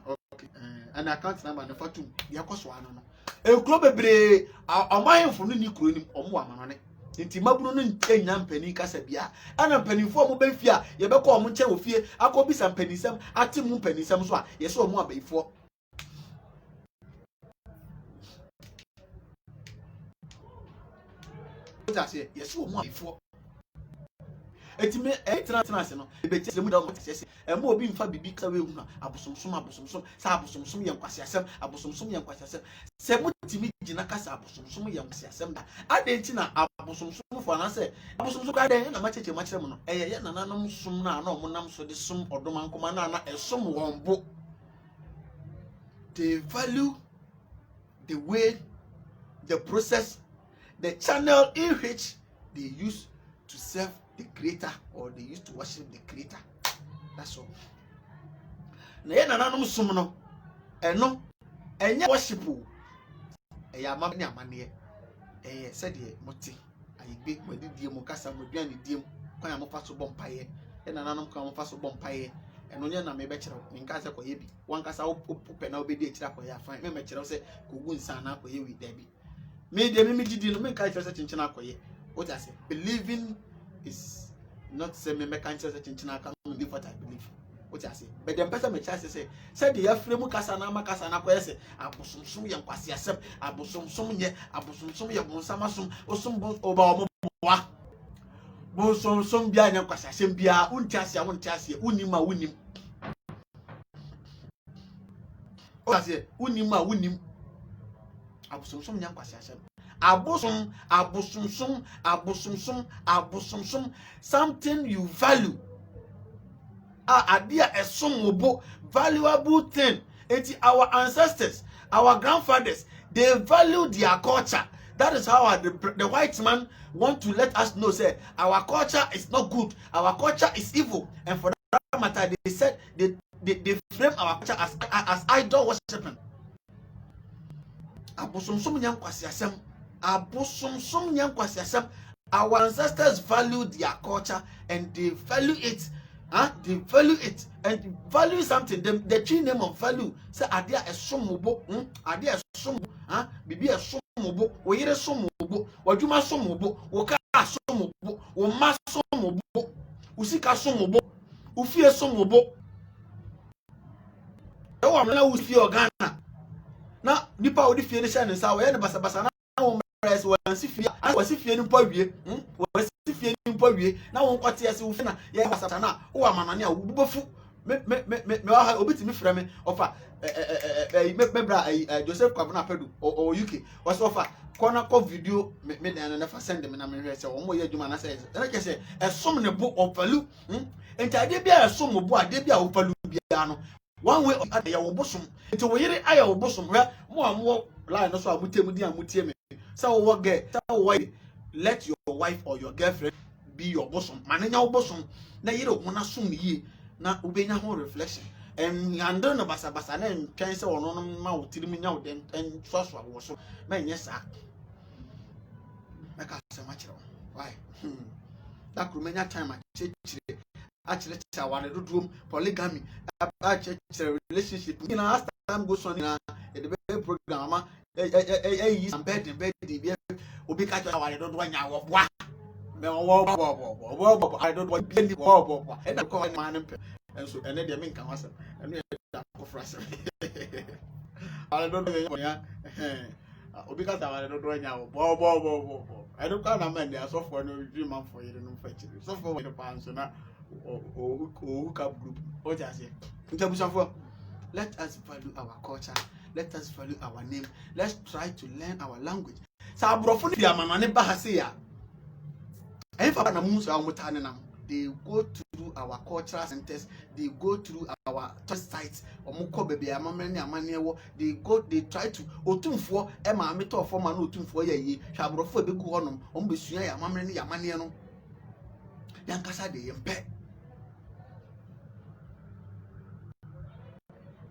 okay and account number no fatum ya koso ano no ekuro bebre amayefo no ni kuro nim omu amanone nti mabunu no ntenya mpani kasa bia ana mpanifo omu befia ye beko omu nche ofie akobisa mpanisem ati mu mpanisem so a ye se omu abaifo ose ye se omu abaifo etime etena se no ebetire mu da o tese ema obi mfa bibi ka we hu abosomsom sa abosomsom ye nkwasiasem abosomsom ye nkwasiasem se mutimi gina kasa abosomsom ye nkwasiasem da adenti na abosomsom fo na se abosomsom ka den na macheche mu no ye nananom som na na omonam so de som odomankoma na esom wonbo. They value the way, the process, the channel in which they use to serve the creator or they used to worship the creator. That's all. Na ye nananom som no eno enye worship o eya ma ni amane said ye moti ayigbe modidie mo kasa mo duane diem kwan mo fa so bɔ mpaeɛ ɛna nanom kwan mo fa so bɔ mpaeɛ ɛno nyɛ na me bɛkyerɛ wo nka sɛ kɔyɛ bi wankasa wo pɛ na wobɛdi akyira kɔyɛ afan me mɛkyerɛ sɛ kɔgu nsa na kɔyɛ wi da bi me de me gidi no me nka kyerɛ sɛ kyenkyena akɔyɛ what I say believing is not say me mɛka kyerɛ sɛ kyenkyena aka me believe what I believe what I say but dem pɛsɛ me kyerɛ sɛ de yɛfrɛ mu kasa na makasa na kɔyɛ sɛ abosomsom yɛ nkwasi asɛm abosomsom yɛ bonsamasom osom oba ɔmo boa bonsomsom bia nyɛ nkwasi asɛm bia wonti asia wonim a wonim what I say wonim a wonim abosomsom nyɛ nkwasi asɛm abosomsom something you value idea esomobo valuable thing. It's our ancestors, our grandfathers, they value their culture. That is how the white man want to let us know, say our culture is not good, our culture is evil, and for that matter they said they frame our culture as idol worshiping. Abosomsom nyam kwasi asem. Our ancestors value their culture and they value it. They value it and value something. The true name of value say adia esomobo, adia esomobo, bibi esomobo, oyire somobo, wadwuma somobo, woka somobo, wo ma somobo, usika somobo, ufie somobo. Ewa amna ufie Ghana. Na nipa odi fie ne sha ne sa wo ye ne basabasa na wo mres wo ansifie, wasifie ni pawie, wasifie ni pawie na wo nkwate ase wo fi na ye basabasa na wo amanane a wo bubofu me wa obiti mi frɛ me ofa me bra Joseph Kwabena Pedu o UK was offer kona ko video me dan na fa send me na me hwɛ sɛ wo mo ye adwuma na sɛ na ke sɛ esom ne bo of value ntade bia esom bo ade bia wo value bia no one way of ya wo bosom nti wo yere aya wo bosom hwɛ mo amwo line no so amutemu di amutie me sɛ wo get sɛ wo let your wife or your girlfriend be your bosom manenya wo bosom na yere wo na som yie na ubenya ho reflection handle no basa na ntwen se wono no ma wo tirim nya wo den so wo so ma nye sa meka se ma kire why da krumenya time a chechire a chire wale dodom polygamy a chechire relationship you know as time goes on na the program ma yi some bed be obi ka cho wale dodom nya wo boa me wo I don't want to be wo and I call man and so and then me kan wasa and that ko frasa I don't know ya obi ka ta do nya wo I don't call na man there so for no dream man for you no fetch so for the pan so na o group o just say ntabusanfo let us value our culture, let us value our name, let's try to learn our language sa abrofo ni amanane ba ha se ya they go through our cultural centers, they go through our tourist sites, they try to otumfo e ma meto for man otumfo ye yi hwabrofo be gu honom ombesua ya mamre ya mane no yankasa de yempe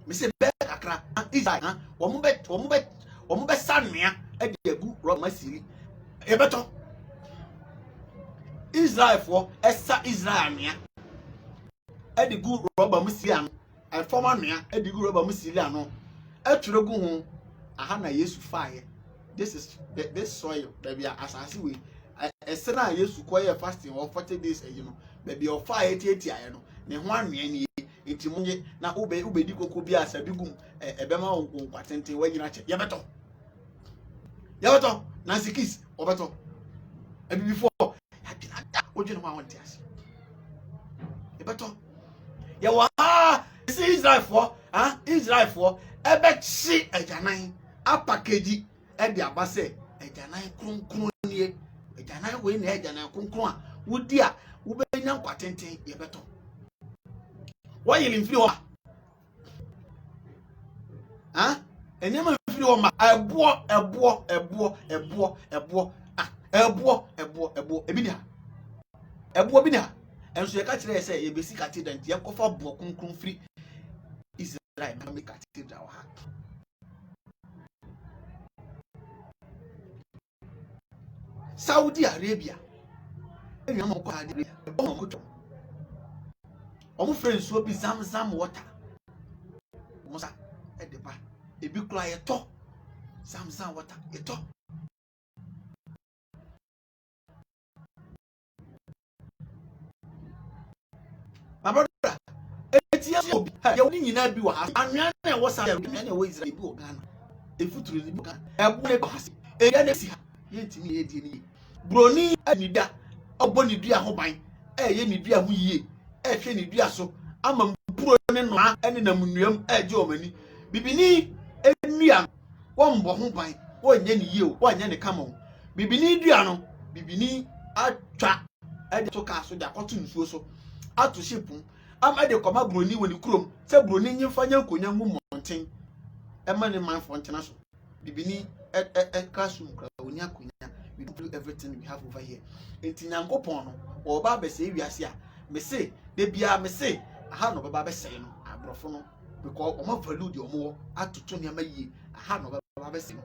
me se be akra Israel wo mo be sanua e de gu Roma siri e beto Israel for esa Israel nia edi gu roba musili ano and former nia edi gu roba musili ano etwere gu ho aha na Yesu faaye this soil baby asase we ese na Yesu koye fasting for 40 days you know baby o faaye tietia ye no ne ho anwea ni enti munye na ubedi koko bi asabi gum ebema nkwatenten wanyina che yebeto na sikis obeto ebi before oje no ma won tias e beto ye wa see Israel for ebe chi ejanan apakeji e de abase ejanan kronkron nie ejanan we na ejanan kronkron a wodi a wo be nya nkwatenten ye beto wo yele mfiri ho enyema mfiri ho ma ebo ebi dia ebo bi na enso ye ka kire say ye besi cathedral ye kofa bo kunkun free Israel na make cathedral ha Saudi Arabia enya mo kwa ade o mo to o mo friends so bi zam water mo sa e de ba e bi kura ye to zam water e to my brother eti ya obi ya woni nyina bi wa anwa na wo sa ya na wo Israel bi o Ghana e futuru ni bi Ghana e bu ne ba se e ya na si ha ye ntimi ye die ni broni anida obo ni dua ho ban e ye ni dua ho yie e hwe ni dua so ama mpuro ne no ene na munuam e je o mani bibini enua wo mbo ho ban wo nya ni yie o wo nya ne kama o bibini dua no bibini atwa e de to ka so da kotu nsuo so atu shipun am de koma broni woni krom se broni nyimfa nya konya mu monten e ma ne man for international bibini classroom kra oni akonya we do everything we have over here enti nyankopon no wo ba be se wiase a me se de bia me se aha no ba be se no abrofo no because o ma value de o mo atoto ne ma yie aha no ba be se no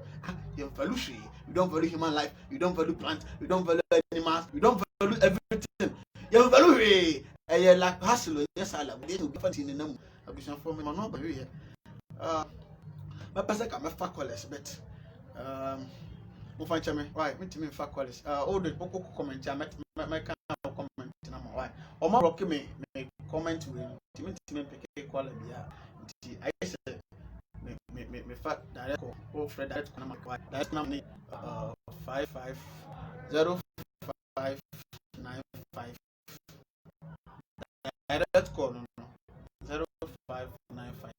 you value hwe you don't value human life you don't value plant you don't value animals you don't value everything you value hwe eye like hustle yes ala we to be fancy nam abusan for me ma no ba hwe my person can fa college but mo fan chame why me timi fa college all the boko comment my can comment na ma why o ma block me comment we timi peke call bia nti I say me fa direct call Fred direct na ma why direct na me 550595 direct call no 0595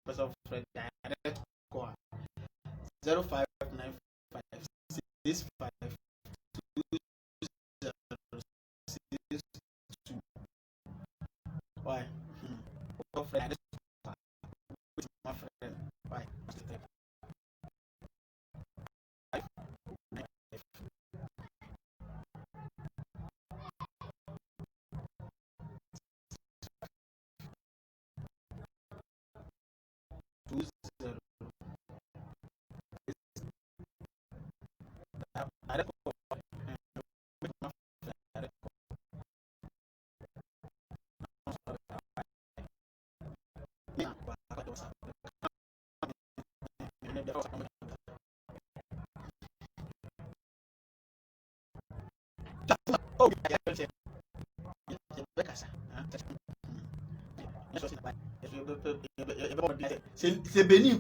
person Fred direct call 0595 65 2062 why Fred with my friend why oh yeah c'est béni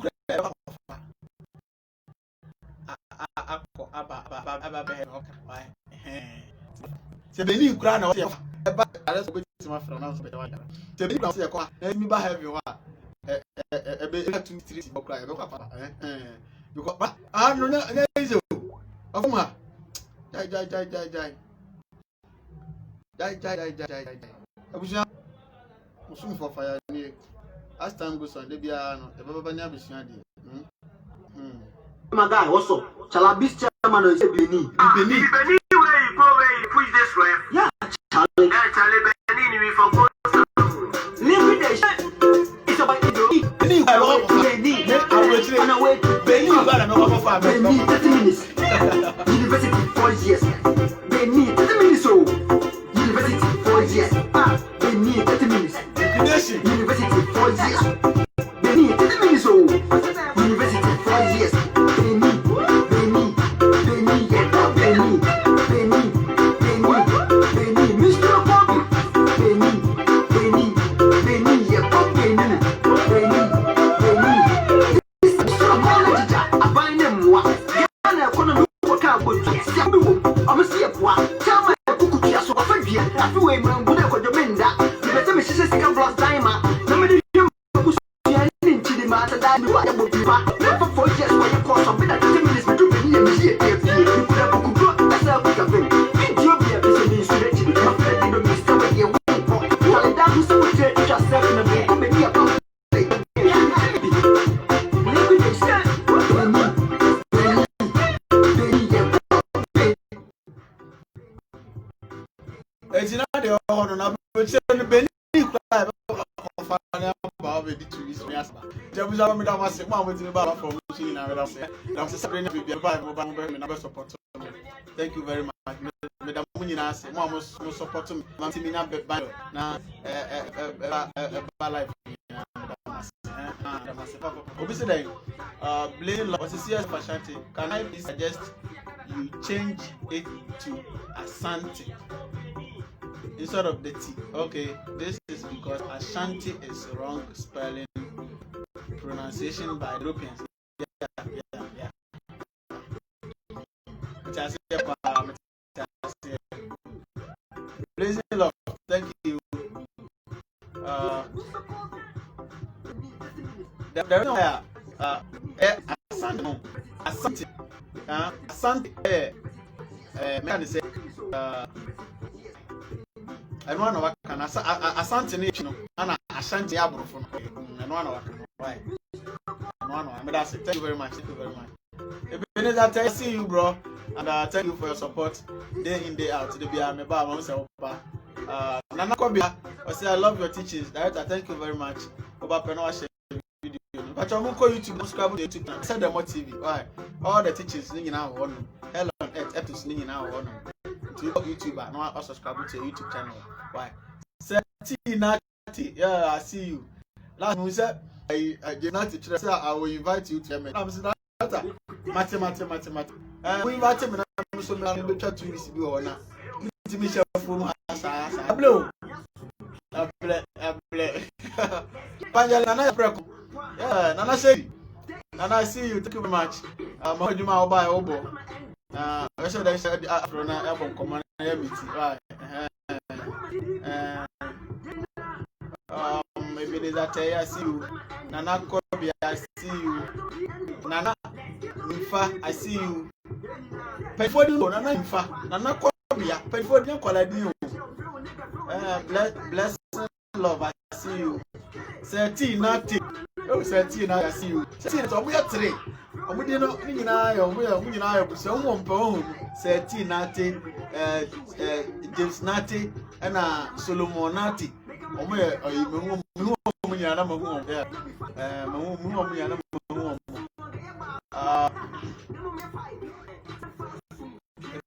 c'est béni kura na o e ba ale so beti ma fra na so beti wa dara c'est béni kura so ye ko na mi ba heavy wa e be 2 3 bo kura e be kwa pa because ba no na izo afuma jai abuja musum for fire ni as time goes on dey bia no e baba ni abusia dey my guy what's up Chalabis chairman of Benin Benin where you push this way yeah Charlie Benin we for go live with the shit it's about Benin on our way to Benin ba na me wa fa Benin 30 minutes university 4 years Benin 30 minutes so university 4 years Benin 30 minutes university 4 years Benin 30 minutes so university 4 years ejina de ono na beche no Benin kura ko fa na ba be di tu is mias ba jabu jabu mi da ma se mo amoti ba from so ni na we da se sabre na bibia ba mo ba mo be me na be support Thank you very much. Madam Munina say, Mom was support me. I'm teaming up with Bio. Now, life. Obviously, Blaine, what's the CS Ashanti? Can I please suggest you change it to Asante instead of the T? Okay, this is because Ashanti is wrong spelling pronunciation by Europeans. Yeah. Blazing love, thank you. The reason why Asante, me say and one of can Asante ni no ana Ashanti abrofo no and one of why and one of that's it. Thank you very much. Ebenezer, I see you, bro, and thank you for your support day in day out. Today be a member among say opa Nana Kobia, I say I love your teachings. Director, thank you very much. Oba Peno share video. But I'm go YouTube, subscribe to YouTube channel. Send them more TV. Why? All the teachings ni na one. Hell on earth, episodes ni na one. To YouTuber, no I subscribe to your YouTube channel. Why? Say Nati, yeah, I see you. Last we said I did not teach. I will invite you to me. I'm saying that mate. We invite me na so me be try to receive you or na. Me share from asa. Blow. Able. Panjala Nana Preko. Yeah, Nana say. Nana, I see you. Thank you very much. Mahojuma Oba Obo. I said after na album command meeting. Right. Maybe there's that I see you. Nana Kobi, I see you. Nana Infa, I see you. Pedford, Nana Infa, Nana Kobi, Pedford, Coladium. Blessing love, I see you. 13, Nati. Oh, 13, I see you. 13, we are 3. We didn't know, we are someone bone. 13, Nati, James Nati, and Solomon Nati.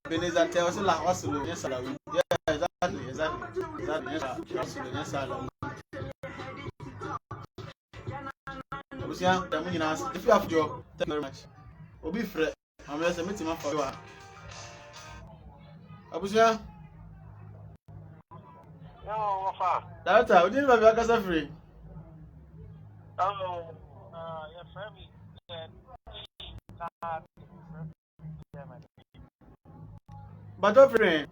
Beneza tells you like what's the yes, yeah, exactly. Yes, if you have job, thank you very much. Obi Fred, I'm just a meeting for you. Abusia. No, Wafa. Director, we didn't have your casa free. Oh, your family. But your friend.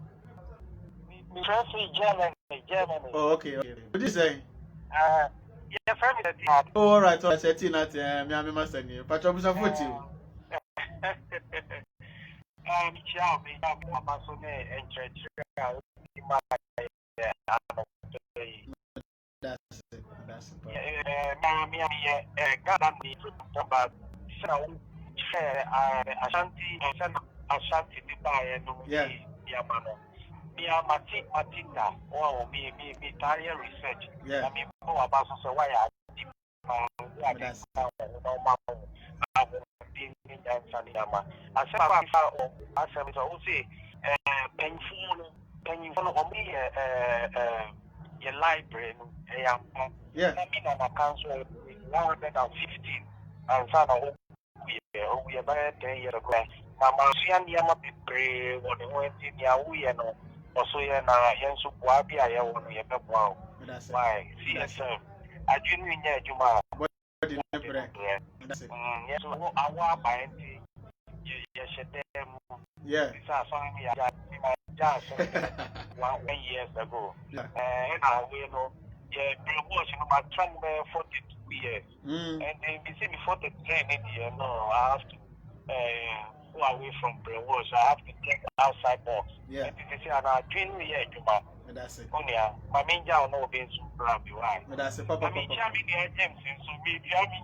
Me family Germany. Oh, okay. What did you say? Your family. Oh, all right. So I said, "Tina, me and my master here." But you have 40. Ciao, me I'm so ne church. That's it. Me God need to talk about Ashanti Dubai no ya mano. Me Matita or me Italian research. I mean about so why I your library, council 115 and son of we are about 10 years ago. Mama, she and pray when they went in Yahu, or so Yansu Wabi, I want to be wow. Why, CSM. I didn't know Juma. Yes, I want by yeah. This is family 1 years ago. And I will they watch about 42 years. And then we see before the train no, I have to go away from brainwash. I have to take outside box. Yeah. And this is an dream here, Juma. That's it. My main job no being so proud. Why? That's it, Papa. I mean, James, so maybe James.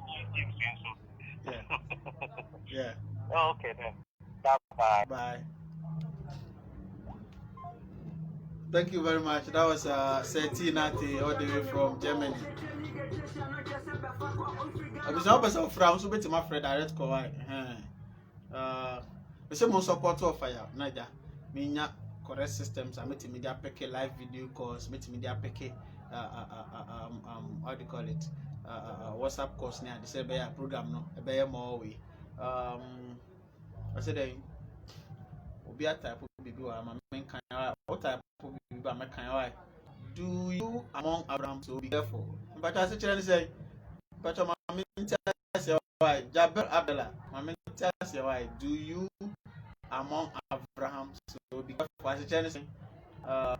Yeah. Okay then. Bye. Bye. Thank you very much. That was Seti Nati all the way from Germany. I was not person from so my friend direct call. We say more support of fire, Naja. minya correct systems I meti media pick live video calls meti media pick how do you call it WhatsApp calls near the say program no be more way I said obi a type of baby wa ma men kan what type of baby ba me kan wa do you among Abraham so be careful but I say children say but my mental why Jabir Abdullah my mental say why do you among Abraham so be careful I say children say I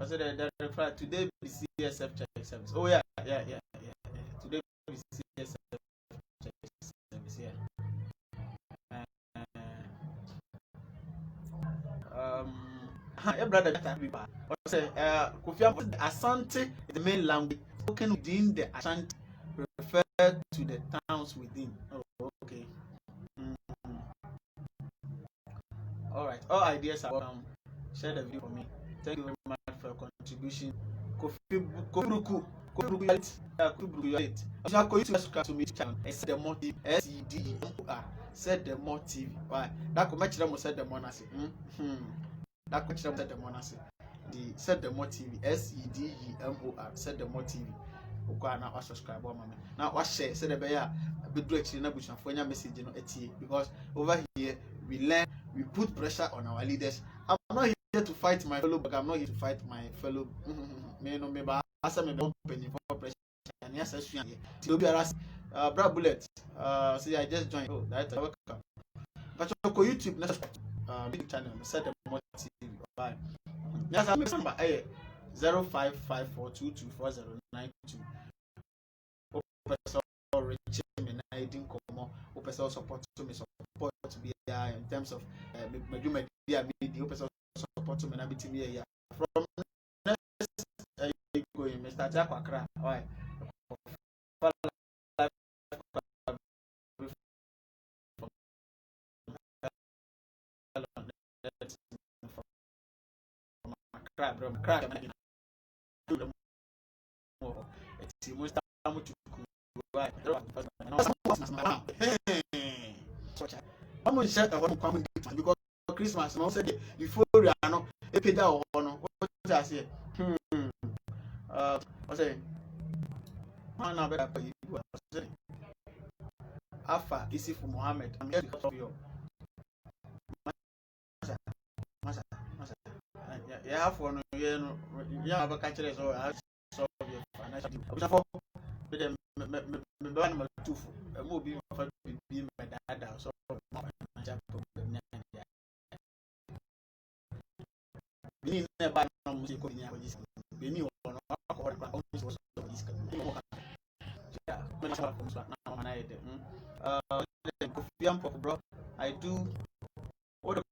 said that reply today be CSF check service oh yeah today be CSF check service yeah brother that people say Kofi Asante is the main language spoken within the Ashanti refer to the towns within. Oh, okay. All right, all ideas are welcome. Share the video for me. Thank you very much for your contribution. Kofi subscribe to me channel. Said the more TV. SEDMOR. Said the more TV. Why? That could match them. Said the more nasi. That could match them. Said the more nasi. The said the more TV. SEDMOR. Said the more TV. Okay, now subscribe. Now what share? Said the bear. Be do actually na bush for any message no etie because over here we learn, we put pressure on our leaders. I'm not here to fight my fellow, but I'm not here to fight my fellow. Me no me ba asa me be penny for pressure. And yes, I see. To be asked, Brad Bullet. See, I just joined. Oh, that's welcome. But you go YouTube, big channel. Set the more TV. Bye. Yes, I'm number 0554224092. Rich me na idin komo. Person support to me support to be in terms of media person support to me na biti me here. From next going Mr. Jack Akra. Why? Because Christmas no say before we are no e peda o no what I say I say man na better for you Afa Isifu Muhammad I'm here because of you Masa yeah have one yeah ba ka kire so I solve your financial for them me ban ma tufu mo bi fa bi me dada so financial problem na ni na ba na mo ko ni awoji be ni ono ko ba o so iska yeah me na fa so na ma na ide Kofi Ampo bro I do what the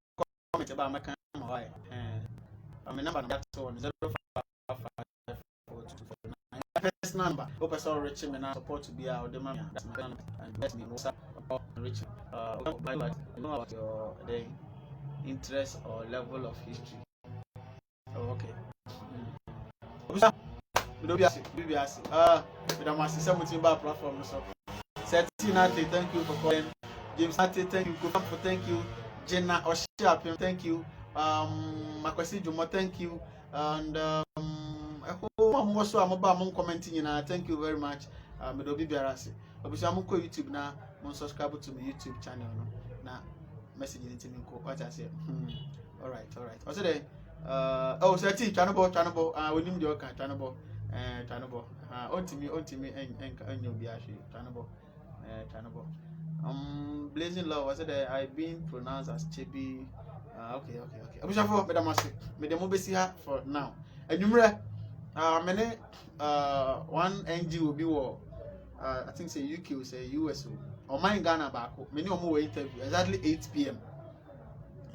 comment about my why I'm a number that's on 05542449 personal number person rich me now support to be out the man that's my number and let me know about rich by what you know about your the interest or level of history. Oh, okay. We don't be asking. With our system platform so. Nate, thank you for calling. James Nate, thank you. Kofi for thank you. Jenna Oshiapim, thank you. Makwesi Jumo, thank you. And I hope I'm also commenting. Thank you very much. Medobi Biarasi. Obviously, I'm on YouTube now. Subscribe to my YouTube channel. Now, message it to me. What I say. All right. Also, then, so channel. We need your channel. On to me, and you'll be actually channel. Blazing Love, I said I've been pronounced as Chebi. Okay. I'm sure for Madam Masi. Madam Mobesi for now. And you remember, one NG will be war. I think say UK will say US or mine Ghana back. Many of more interview exactly 8 p.m.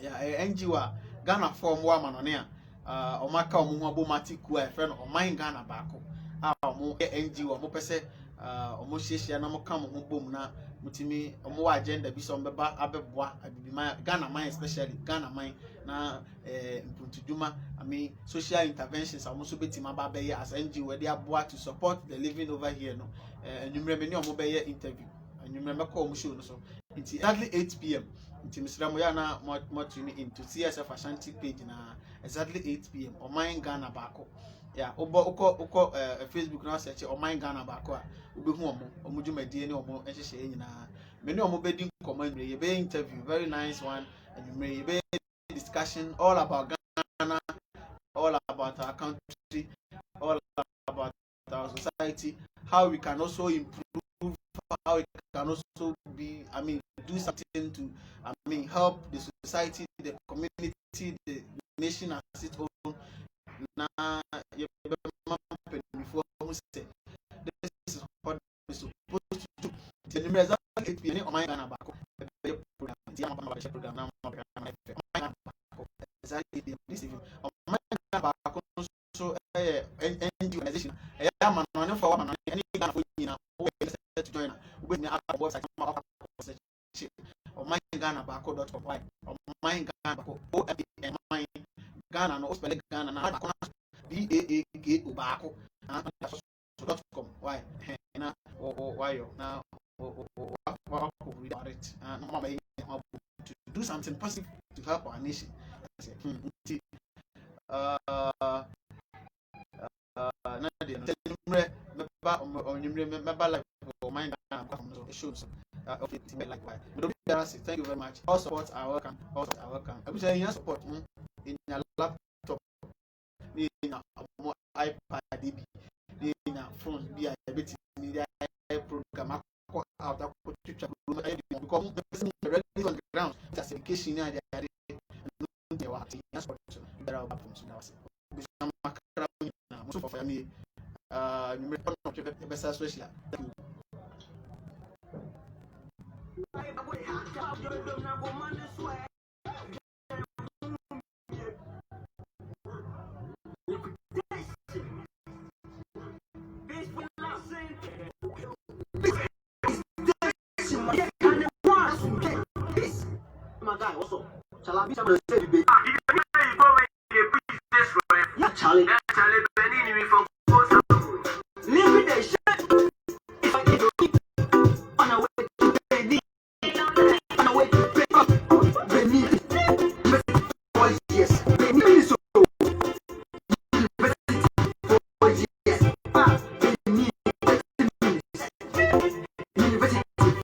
Yeah, NG wa Ghana form one man on here. Omaka Omuabo Matiku, a friend of mine Ghana back. Mo NG wa mo pese omo hyehyia na mo kam ho bom na mutimi omo agenda bi so mbeba abeboa abibima Ghana man especially Ghana man na mpuntuduma social interventions omo so betima ba be as NGO dey aboa to support the living over here no enumere me ni omo be interview enumere me call omo show no so exactly 8 p.m. Mr. Moyana more tuning into CSF Ashanti page na exactly 8 p.m. Oman Ghana bako. Yeah, uko Facebook na search Oman Ghana bako a ubehu omo dwumadi ne omo ehyehyɛ nyina. Me ne omo bedi command ye be interview, very nice one, and you may be discussion all about Ghana, all about our country, all about our society, how we can also improve, how we can also be, do something to, help the society, the community, the nation as its own. Now, before say this is what we're supposed to do. The numbers are 8 p.m. on my Ghana back. Program exactly this evening. On my Ghana back so organization. I am on for one any Ghana for you now. To join. We need our website. On my Ghana back.com. On my Ghana back. O Ghana no spell Ghana na BAAK baako .com. Why? Na why now? To do something positive to help our nation. Thank you very much. All supports are welcome. All supports are welcome. I'm saying your support in your laptop, in your iPad, in your phone, via a program out of become ready on the ground. That's education. My guy, also, shall I be able to say, Charlie?